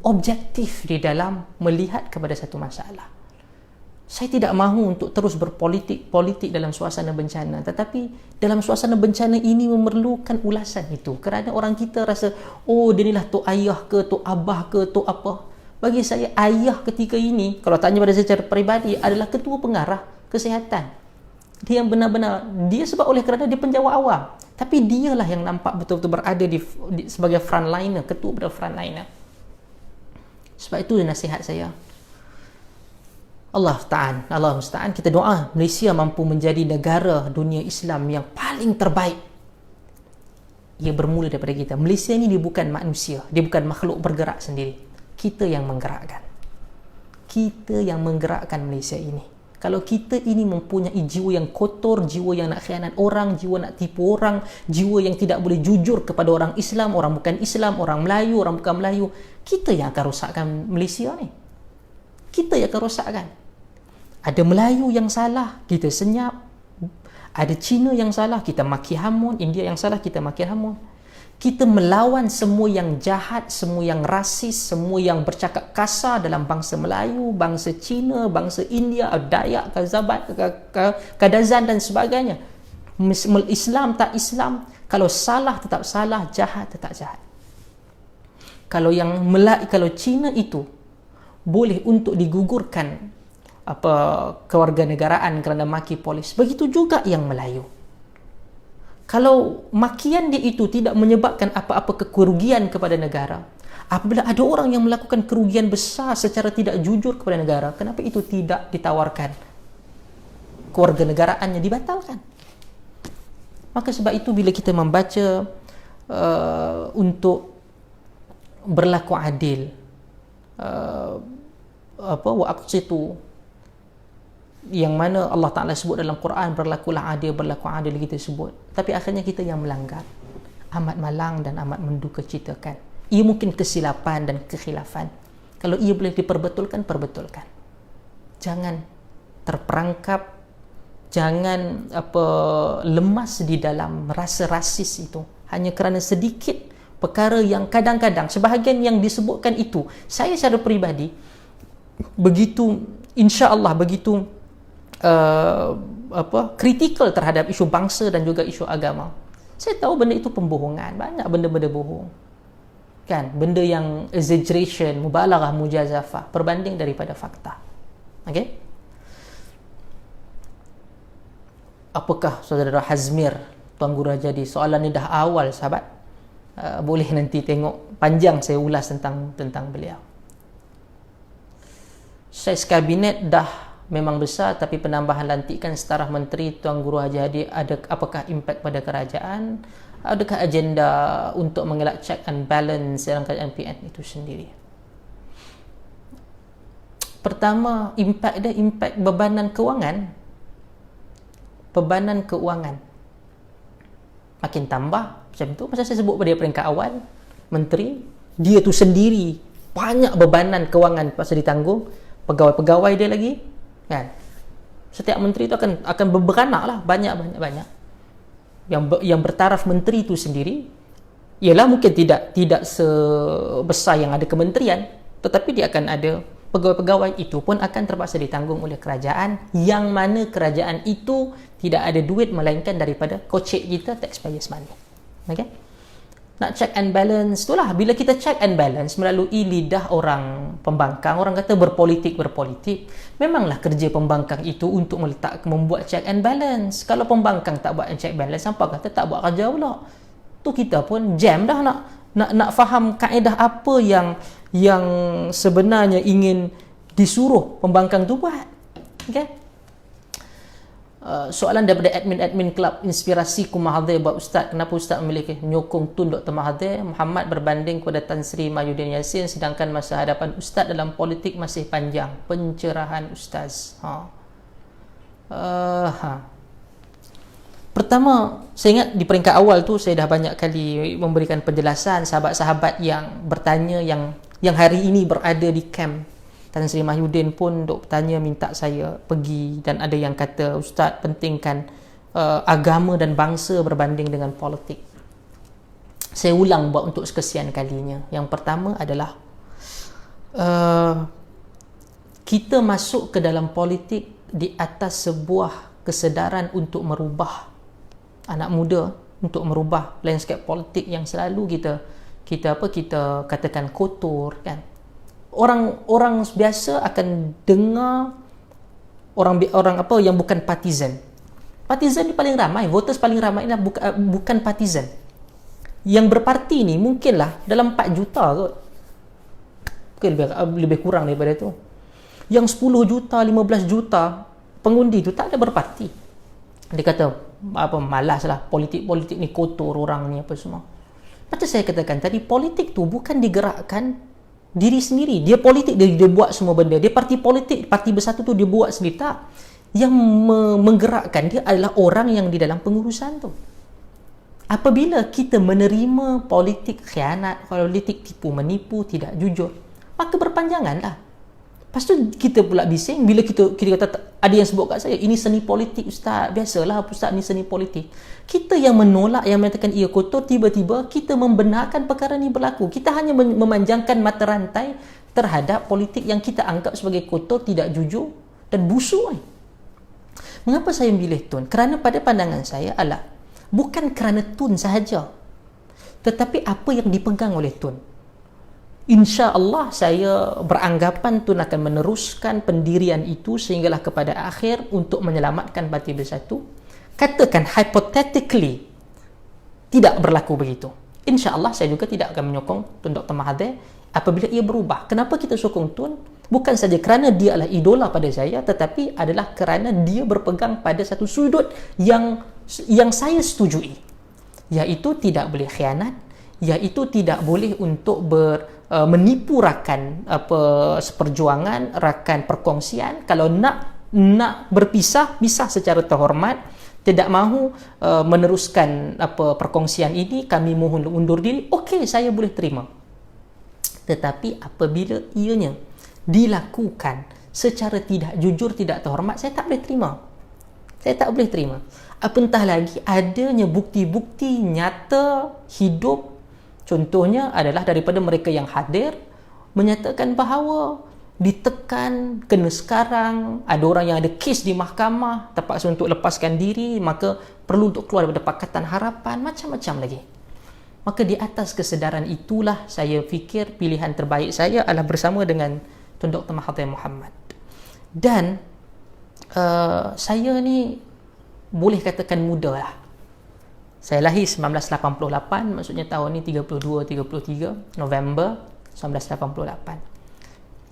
objektif di dalam melihat kepada satu masalah. Saya tidak mahu untuk terus berpolitik dalam suasana bencana, tetapi dalam suasana bencana ini memerlukan ulasan itu, kerana orang kita rasa, oh dia inilah tok ayah ke, tok abah ke, tok apa. Bagi saya, ayah ketika ini, kalau tanya pada secara peribadi, adalah ketua pengarah kesihatan. Dia yang benar-benar, dia sebab oleh kerana dia penjawat awam, tapi dialah yang nampak betul-betul berada sebagai frontliner, ketua pada frontliner. Sebab itu nasihat saya, Allah musta'an, kita doa Malaysia mampu menjadi negara dunia Islam yang paling terbaik. Ia bermula daripada kita. Malaysia ni dia bukan manusia, dia bukan makhluk bergerak sendiri. Kita yang menggerakkan. Kita yang menggerakkan Malaysia ini. Kalau kita ini mempunyai jiwa yang kotor, jiwa yang nak khianat orang, jiwa nak tipu orang, jiwa yang tidak boleh jujur kepada orang Islam, orang bukan Islam, orang Melayu, orang bukan Melayu, kita yang akan rosakkan Malaysia ni. Kita yang akan rosakkan. Ada Melayu yang salah, kita senyap. Ada Cina yang salah, kita maki hamun. India yang salah, kita maki hamun. Kita melawan semua yang jahat, semua yang rasis, semua yang bercakap kasar dalam bangsa Melayu, bangsa Cina, bangsa India, Dayak, Kazabat, Kadazan dan sebagainya. Islam tak Islam, kalau salah tetap salah, jahat tetap jahat. Kalau Cina itu boleh untuk digugurkan kewarganegaraan kerana maki polis, begitu juga yang Melayu. Kalau makian dia itu tidak menyebabkan apa-apa kerugian kepada negara, apabila ada orang yang melakukan kerugian besar secara tidak jujur kepada negara, kenapa itu tidak ditawarkan? Kewarganegaraannya dibatalkan. Maka sebab itu bila kita membaca untuk berlaku adil, wa aqsitu, yang mana Allah Ta'ala sebut dalam Quran, berlaku adil kita sebut, tapi akhirnya kita yang melanggar. Amat malang dan amat menduka citakan. Ia mungkin kesilapan dan kekhilafan, kalau ia boleh diperbetulkan, perbetulkan. Jangan terperangkap, jangan lemas di dalam rasa rasis itu, hanya kerana sedikit perkara yang kadang-kadang sebahagian yang disebutkan itu, saya secara peribadi begitu, insya-Allah begitu kritikal terhadap isu bangsa dan juga isu agama. Saya tahu benda itu pembohongan, banyak benda-benda bohong, kan, benda yang exaggeration, mubalaghah, mujazafah, perbanding daripada fakta. Okey, apakah saudara Hazmir, Tuan Guru Hajadi, soalan ni dah awal sahabat, boleh nanti tengok panjang saya ulas tentang beliau. Saiz kabinet dah memang besar, tapi penambahan lantikan setara menteri Tuan Guru Haji Hadi, apakah impak pada kerajaan? Adakah agenda untuk mengelak check and balance dalam kerajaan PN itu sendiri? Pertama, impak bebanan kewangan. Bebanan keuangan makin tambah macam tu. Masa saya sebut pada peringkat awal, menteri dia tu sendiri banyak bebanan kewangan pasal ditanggung, pegawai-pegawai dia lagi, kan. Setiap menteri itu akan beranak lah, banyak. Yang bertaraf menteri itu sendiri ialah mungkin tidak sebesar yang ada kementerian, tetapi dia akan ada pegawai-pegawai, itu pun akan terpaksa ditanggung oleh kerajaan, yang mana kerajaan itu tidak ada duit melainkan daripada kocek kita, taxpayers money. Okay? Nak check and balance, itulah bila kita check and balance melalui lidah orang pembangkang, orang kata berpolitik, memanglah kerja pembangkang itu untuk membuat check and balance. Kalau pembangkang tak buat check and balance, siapa kata tak buat kerja pula? Tu kita pun jam dah nak faham kaedah apa yang sebenarnya ingin disuruh pembangkang tu buat. Okay? Soalan daripada admin Kelab Inspirasiku Mahathir buat Ustaz, kenapa Ustaz memilih menyokong Tun Dr. Mahathir Mohamad berbanding kepada Tan Sri Mahyudin Yassin, sedangkan masa hadapan Ustaz dalam politik masih panjang? Pencerahan Ustaz. Pertama, saya ingat di peringkat awal tu saya dah banyak kali memberikan penjelasan. Sahabat-sahabat yang bertanya, yang hari ini berada di kamp Tan Sri Mahyudin pun duk bertanya, minta saya pergi, dan ada yang kata Ustaz pentingkan agama dan bangsa berbanding dengan politik. Saya ulang buat untuk sekesian kalinya. Yang pertama adalah kita masuk ke dalam politik di atas sebuah kesedaran untuk merubah anak muda, untuk merubah landscape politik yang selalu kita katakan kotor, kan. Orang biasa akan dengar orang apa yang bukan partisan. Partisan ni paling ramai, voters paling ramai ni bukan partisan. Yang berparti ni mungkinlah dalam 4 juta kot. Mungkin lebih kurang daripada tu. Yang 10 juta, 15 juta pengundi tu tak ada berparti. Dia kata malaslah, politik ni kotor orang ni apa semua. Macam saya katakan tadi, politik tu bukan digerakkan diri sendiri. Dia politik, dia buat semua benda. Dia parti politik, parti bersatu tu dia buat sendiri. Tak. Yang menggerakkan dia adalah orang yang di dalam pengurusan tu. Apabila kita menerima politik khianat, politik tipu menipu, tidak jujur, maka berpanjanganlah. Lepas tu kita pula bising bila kita kata, ada yang sebut kat saya, ini seni politik Ustaz. Biasalah Ustaz, ni seni politik. Kita yang menolak, yang mengatakan ia kotor, tiba-tiba kita membenarkan perkara ni berlaku. Kita hanya memanjangkan mata rantai terhadap politik yang kita anggap sebagai kotor, tidak jujur dan busuk. Mengapa saya memilih Tun? Kerana pada pandangan saya adalah bukan kerana Tun sahaja, tetapi apa yang dipegang oleh Tun. InsyaAllah saya beranggapan Tun akan meneruskan pendirian itu sehinggalah kepada akhir untuk menyelamatkan Parti Bersatu. Katakan hypothetically tidak berlaku begitu, InsyaAllah saya juga tidak akan menyokong Tun Dr. Mahathir apabila ia berubah. Kenapa kita sokong Tun? Bukan saja kerana dia adalah idola pada saya, tetapi adalah kerana dia berpegang pada satu sudut yang saya setujui, iaitu tidak boleh khianat, iaitu tidak boleh untuk menipu rakan seperjuangan, rakan perkongsian. Kalau nak berpisah, pisah secara terhormat. Tidak mahu meneruskan perkongsian ini, kami mohon undur diri. Okey, saya boleh terima. Tetapi apabila ianya dilakukan secara tidak jujur, tidak terhormat, saya tak boleh terima. Saya tak boleh terima. Apatah lagi adanya bukti-bukti nyata hidup. Contohnya adalah daripada mereka yang hadir menyatakan bahawa ditekan, kena sekarang, ada orang yang ada kes di mahkamah, terpaksa untuk lepaskan diri, maka perlu untuk keluar daripada Pakatan Harapan, macam-macam lagi. Maka di atas kesedaran itulah saya fikir pilihan terbaik saya adalah bersama dengan Tun Dr. Mahathir Mohamad. Dan saya ni boleh katakan muda lah. Saya lahir 1988, maksudnya tahun ni 32-33 November 1988.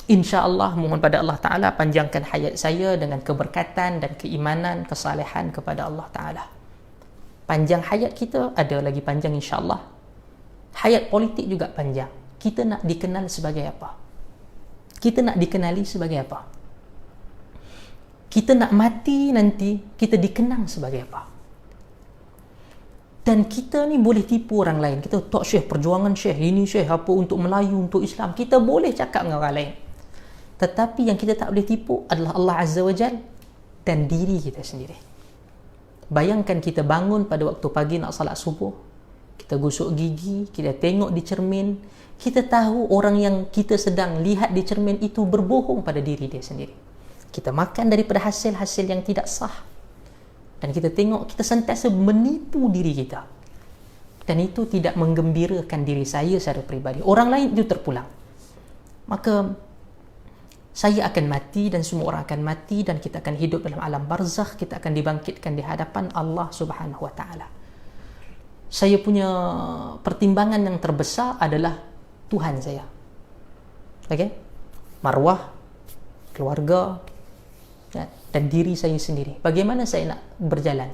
InsyaAllah mohon pada Allah Ta'ala panjangkan hayat saya dengan keberkatan dan keimanan, kesalehan kepada Allah Ta'ala. Panjang hayat kita, ada lagi panjang insyaAllah. Hayat politik juga panjang. Kita nak dikenal sebagai apa? Kita nak dikenali sebagai apa? Kita nak mati nanti, kita dikenang sebagai apa? Dan kita ni boleh tipu orang lain. Kita tak syekh perjuangan syekh, ini syekh apa untuk Melayu, untuk Islam. Kita boleh cakap dengan orang lain. Tetapi yang kita tak boleh tipu adalah Allah Azza wa Jal dan diri kita sendiri. Bayangkan kita bangun pada waktu pagi nak salat subuh, kita gosok gigi, kita tengok di cermin, kita tahu orang yang kita sedang lihat di cermin itu berbohong pada diri dia sendiri. Kita makan daripada hasil-hasil yang tidak sah. Dan kita tengok, kita sentiasa menipu diri kita. dan itu tidak menggembirakan diri saya secara peribadi, orang lain itu terpulang, maka saya akan mati dan semua orang akan mati dan kita akan hidup dalam alam barzakh, kita akan dibangkitkan di hadapan Allah Subhanahu wa taala. Saya punya pertimbangan yang terbesar adalah Tuhan saya. Okey? Marwah, keluarga, ya, dan diri saya sendiri. Bagaimana saya nak berjalan?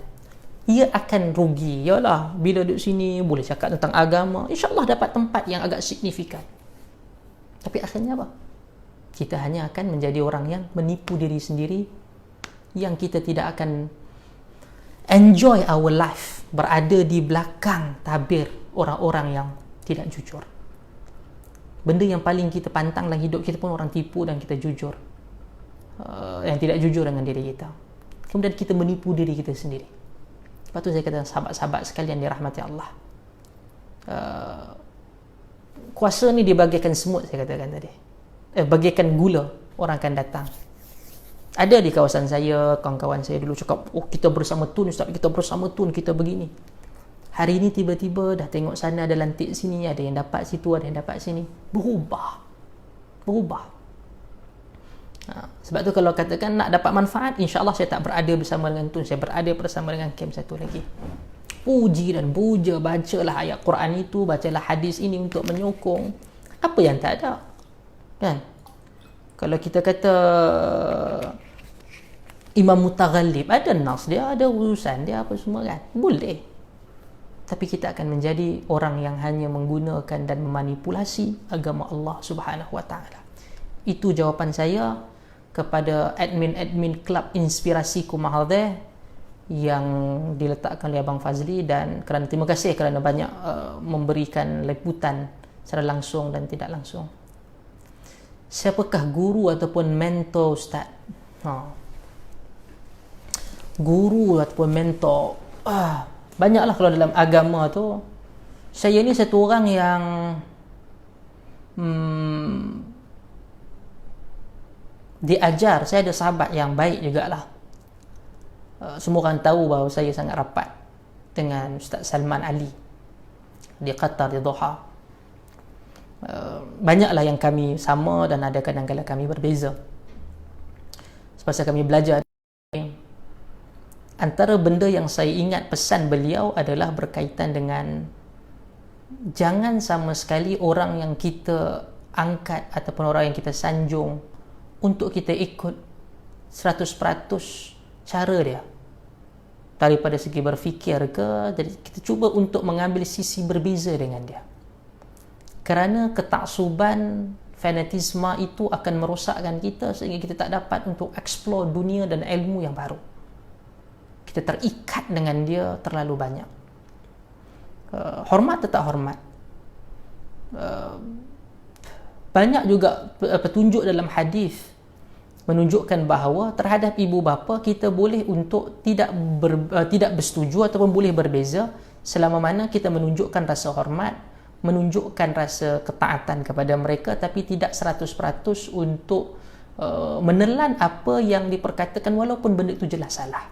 Ia akan rugi. Yalah, bila duduk sini boleh cakap tentang agama, insya-Allah dapat tempat yang agak signifikan. Tapi akhirnya apa? Kita hanya akan menjadi orang yang menipu diri sendiri, yang kita tidak akan enjoy our life, berada di belakang tabir orang-orang yang tidak jujur. Benda yang paling kita pantang dalam hidup kita pun orang tipu dan kita jujur, yang tidak jujur dengan diri kita. Kemudian kita menipu diri kita sendiri. Lepas tu saya kata, sahabat-sahabat sekalian dirahmati Allah, kuasa ni dibagikan semut, saya katakan tadi, bagikan gula, orang akan datang. Ada di kawasan saya, kawan-kawan saya dulu cakap, oh kita bersama Tun Ustaz, kita bersama Tun, kita begini. Hari ini tiba-tiba dah tengok sana ada lantik sini, ada yang dapat situ, ada yang dapat sini. Berubah. Sebab tu kalau katakan nak dapat manfaat, insya-Allah saya tak berada bersama dengan Tun, saya berada bersama dengan camp satu lagi. Puji dan puja, bacalah ayat Quran itu, bacalah hadis ini untuk menyokong. Apa yang tak ada? Kan? Kalau kita kata Imam Mutaghallib, ada nas dia, ada urusan dia, apa semua kan, boleh. Tapi kita akan menjadi orang yang hanya menggunakan dan memanipulasi agama Allah Subhanahu wa taala. Itu jawapan saya kepada admin klub Inspirasiku Mahadhir yang diletakkan oleh Abang Fazli, dan kerana terima kasih kerana banyak memberikan liputan secara langsung dan tidak langsung. Siapakah guru ataupun mentor Ustaz? Guru ataupun mentor, banyaklah kalau dalam agama tu. Saya ni satu orang yang diajar. Saya ada sahabat yang baik jugalah. Semua orang tahu bahawa saya sangat rapat dengan Ustaz Salman Ali di Qatar, di Doha. Banyaklah yang kami sama dan ada kadang-kadang kami berbeza. Semasa kami belajar, antara benda yang saya ingat pesan beliau adalah berkaitan dengan jangan sama sekali orang yang kita angkat ataupun orang yang kita sanjung untuk kita ikut 100% cara dia. Daripada segi berfikir ke, jadi kita cuba untuk mengambil sisi berbeza dengan dia. Kerana ketaksuban, fanatisme itu akan merosakkan kita sehingga kita tak dapat untuk explore dunia dan ilmu yang baru. Kita terikat dengan dia terlalu banyak. Hormat tetap hormat. Banyak juga petunjuk dalam hadis menunjukkan bahawa terhadap ibu bapa kita boleh untuk tidak bersetuju ataupun boleh berbeza selama mana kita menunjukkan rasa hormat, menunjukkan rasa ketaatan kepada mereka, tapi tidak 100% untuk menelan apa yang diperkatakan walaupun benda itu jelas salah.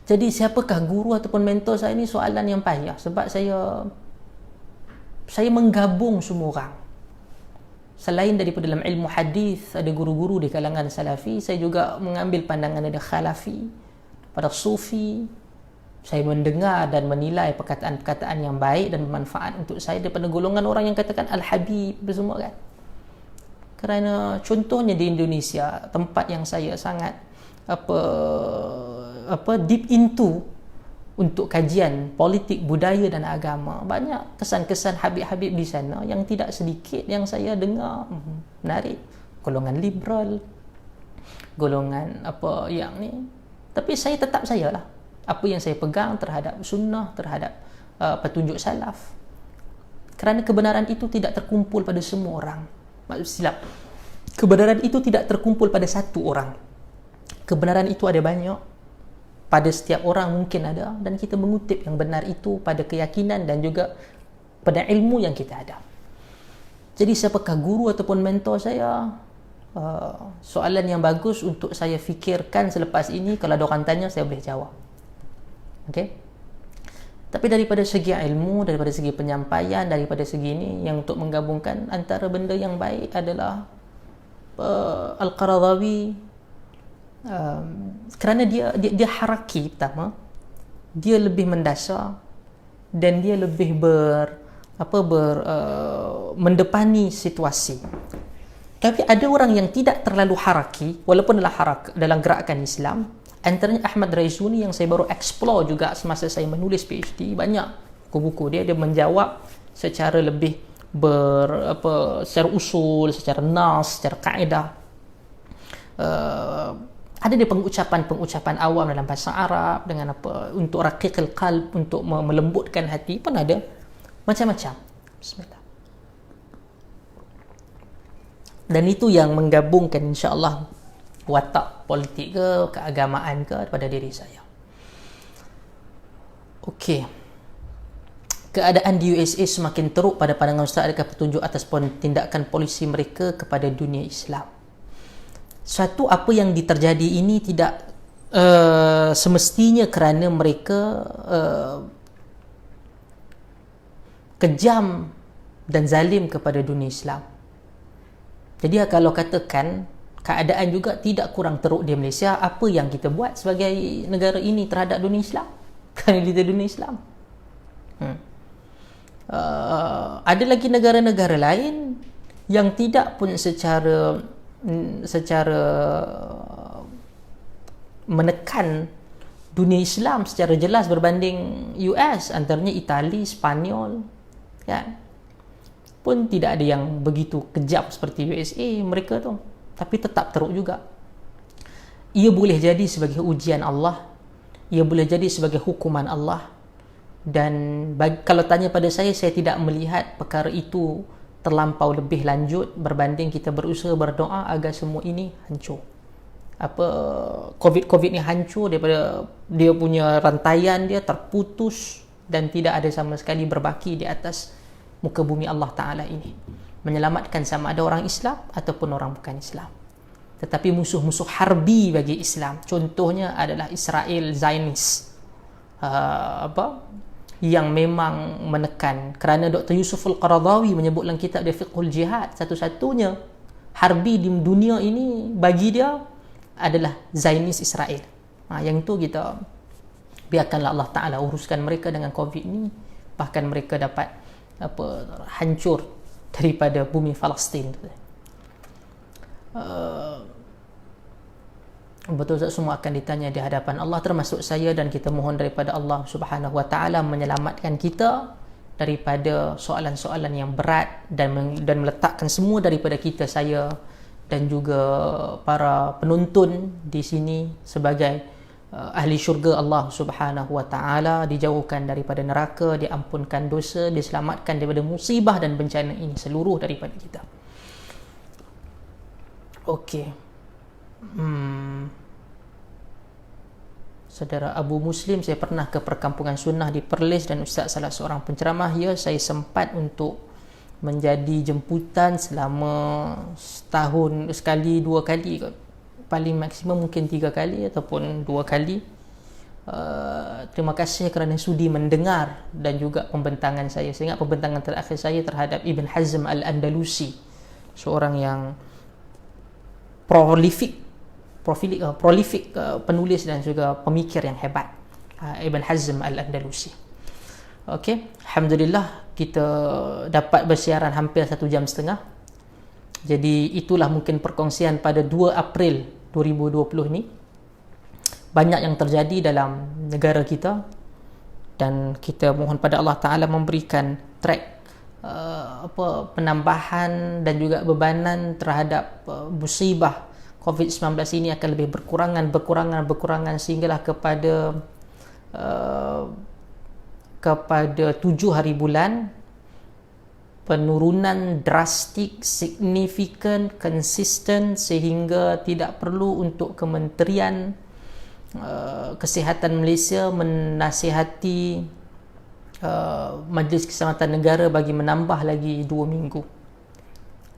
Jadi siapakah guru ataupun mentor saya ni soalan yang payah, sebab saya menggabung semua orang. Selain daripada dalam ilmu hadis, ada guru-guru di kalangan salafi, saya juga mengambil pandangan ada khalafi, pada sufi. Saya mendengar dan menilai perkataan-perkataan yang baik dan bermanfaat untuk saya daripada golongan orang yang katakan Al-Habib semua kan. Kerana contohnya di Indonesia, tempat yang saya sangat deep into untuk kajian politik, budaya dan agama, banyak kesan-kesan Habib-Habib di sana yang tidak sedikit yang saya dengar menarik. Golongan liberal, golongan apa yang ni. Tapi saya tetap saya lah. Apa yang saya pegang terhadap sunnah, terhadap petunjuk salaf. Kerana kebenaran itu tidak terkumpul pada semua orang. Maksud silap. Kebenaran itu tidak terkumpul pada satu orang. Kebenaran itu ada banyak. Pada setiap orang mungkin ada, dan kita mengutip yang benar itu pada keyakinan dan juga pada ilmu yang kita ada. Jadi siapakah guru ataupun mentor saya? Soalan yang bagus untuk saya fikirkan selepas ini. Kalau ada orang tanya, saya boleh jawab. Okay? Tapi daripada segi ilmu, daripada segi penyampaian, daripada segi ini, yang untuk menggabungkan antara benda yang baik adalah Al-Qaradawi, kerana dia haraki pertama, dia lebih mendasar dan dia lebih mendepani situasi. Tapi ada orang yang tidak terlalu haraki walaupun dalam gerakan Islam. Antaranya Ahmad Raizuni yang saya baru explore juga semasa saya menulis PhD. Banyak buku-buku dia menjawab secara lebih secara usul, secara nas, secara kaedah. Ada dia pengucapan awam dalam bahasa Arab dengan untuk raqiqil qalb, untuk melembutkan hati pun ada macam-macam. Bismillah. Dan itu yang menggabungkan insya-Allah watak politik ke keagamaan ke pada diri saya. Okey. Keadaan di USA semakin teruk pada pandangan Ustaz, adakah petunjuk atas tindakan polisi mereka kepada dunia Islam? Suatu apa yang terjadi ini tidak semestinya kerana mereka kejam dan zalim kepada dunia Islam. Jadi kalau katakan keadaan juga tidak kurang teruk di Malaysia, apa yang kita buat sebagai negara ini terhadap dunia Islam? Kerana kita dunia Islam. Ada lagi negara-negara lain yang tidak pun secara menekan dunia Islam secara jelas berbanding US, antaranya Itali, Spanyol, kan? Pun tidak ada yang begitu kejam seperti USA mereka tu, tapi tetap teruk juga. Ia boleh jadi sebagai ujian Allah, ia boleh jadi sebagai hukuman Allah. Dan kalau tanya pada saya tidak melihat perkara itu terlampau lebih lanjut berbanding kita berusaha berdoa agar semua ini hancur. COVID ni hancur daripada dia punya rantaian dia terputus dan tidak ada sama sekali berbaki di atas muka bumi Allah Ta'ala ini, menyelamatkan sama ada orang Islam ataupun orang bukan Islam. Tetapi musuh-musuh harbi bagi Islam, contohnya adalah Israel Zionis, yang memang menekan, kerana Dr. Yusuf Al-Qaradawi menyebut dalam kitab dia Fiqhul Jihad, satu-satunya harbi di dunia ini bagi dia adalah Zionis Israel. Yang tu kita biarkanlah Allah Ta'ala uruskan mereka dengan COVID ni, bahkan mereka dapat hancur daripada bumi Palestin. Betul tak semua akan ditanya di hadapan Allah, termasuk saya, dan kita mohon daripada Allah Subhanahu Wa Taala menyelamatkan kita daripada soalan-soalan yang berat dan meletakkan semua daripada kita, saya dan juga para penonton di sini sebagai ahli syurga Allah Subhanahu Wa Taala, dijauhkan daripada neraka, diampunkan dosa, diselamatkan daripada musibah dan bencana ini seluruh daripada kita. Okey. Saudara Abu Muslim, saya pernah ke perkampungan sunnah di Perlis dan Ustaz salah seorang penceramah. Ya, saya sempat untuk menjadi jemputan selama setahun sekali, 2 kali, paling maksimum mungkin 3 kali ataupun 2 kali. Terima kasih kerana sudi mendengar dan juga pembentangan saya. Saya ingat pembentangan terakhir saya terhadap Ibn Hazm Al-Andalusi, seorang yang prolific penulis dan juga pemikir yang hebat, Ibn Hazm Al-Andalusi. Okey, alhamdulillah kita dapat bersiaran hampir 1 jam setengah. Jadi itulah mungkin perkongsian pada 2 April 2020 ni. Banyak yang terjadi dalam negara kita dan kita mohon pada Allah Ta'ala memberikan track penambahan dan juga bebanan terhadap musibah COVID-19 ini akan lebih berkurangan sehinggalah kepada 7 hari bulan penurunan drastik, signifikan, konsisten, sehingga tidak perlu untuk Kementerian Kesihatan Malaysia menasihati Majlis Keselamatan Negara bagi menambah lagi 2 minggu.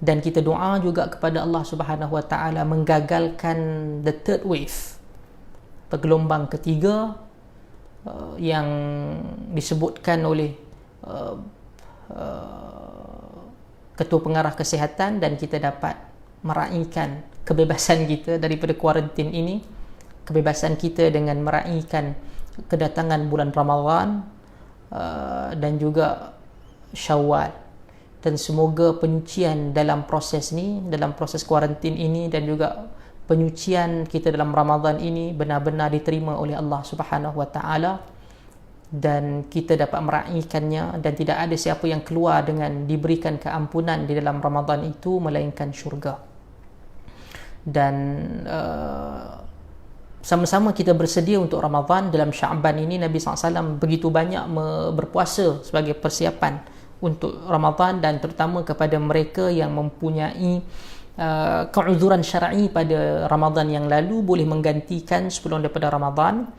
Dan kita doa juga kepada Allah Subhanahu Wa Taala menggagalkan the third wave, gelombang ketiga, yang disebutkan oleh Ketua Pengarah Kesihatan, dan kita dapat meraihkan kebebasan kita daripada kuarantin ini, kebebasan kita dengan meraihkan kedatangan bulan Ramadan dan juga Syawal. Dan semoga penyucian dalam proses ni, dalam proses kuarantin ini, dan juga penyucian kita dalam Ramadan ini benar-benar diterima oleh Allah Subhanahu wa taala, dan kita dapat meraihkannya, dan tidak ada siapa yang keluar dengan diberikan keampunan di dalam Ramadan itu melainkan syurga. Dan sama-sama kita bersedia untuk Ramadan. Dalam Sya'ban ini Nabi SAW begitu banyak berpuasa sebagai persiapan untuk Ramadan, dan terutama kepada mereka yang mempunyai keuzuran syar'i pada Ramadan yang lalu, boleh menggantikan sebelum daripada Ramadan,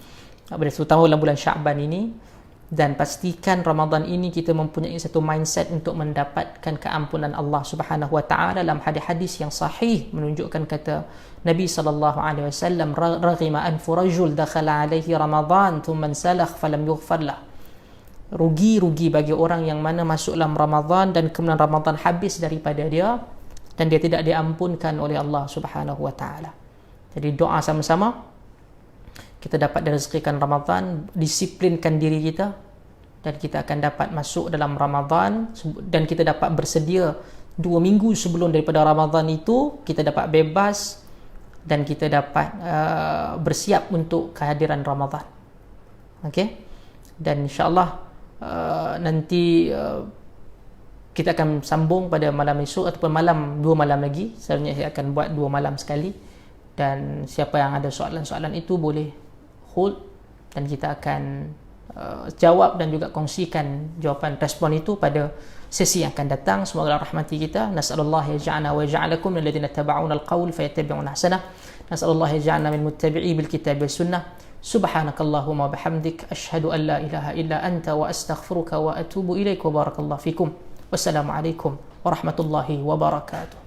terutama dalam bulan Sya'ban ini. Dan pastikan Ramadan ini kita mempunyai satu mindset untuk mendapatkan keampunan Allah Subhanahu wa taala. Dalam hadis-hadis yang sahih menunjukkan kata Nabi sallallahu alaihi wasallam, raghima anfu rajul dakhala alaihi Ramadan thumma salakh falam yughfar lah. Rugi bagi orang yang mana masuk dalam Ramadan dan kemudian Ramadan habis daripada dia dan dia tidak diampunkan oleh Allah Subhanahu wa taala. Jadi doa sama-sama kita dapat direzekikan Ramadan, disiplinkan diri kita, dan kita akan dapat masuk dalam Ramadan, dan kita dapat bersedia 2 minggu sebelum daripada Ramadan itu, kita dapat bebas dan kita dapat bersiap untuk kehadiran Ramadan. Okey? Dan insya-Allah nanti kita akan sambung pada malam esok ataupun 2 malam lagi. Sebenarnya saya akan buat 2 malam sekali, dan siapa yang ada soalan-soalan itu boleh hold, dan kita akan jawab dan juga kongsikan jawapan respon itu pada sesi yang akan datang. Semoga Allah rahmati kita. Nas'alullah yaj'alna wa yaj'alakum min alladhina taba'una al-qawl fayattabi'una ahsanah. Nas'alullah yaj'alna min muttabi'i bil kitab was sunnah. Subhanakallahumma bihamdik asyhadu an la ilaha illa anta wa astaghfiruka wa atubu ilaik. Wa barakallahu fikum. Wassalamu alaikum warahmatullahi wabarakatuh.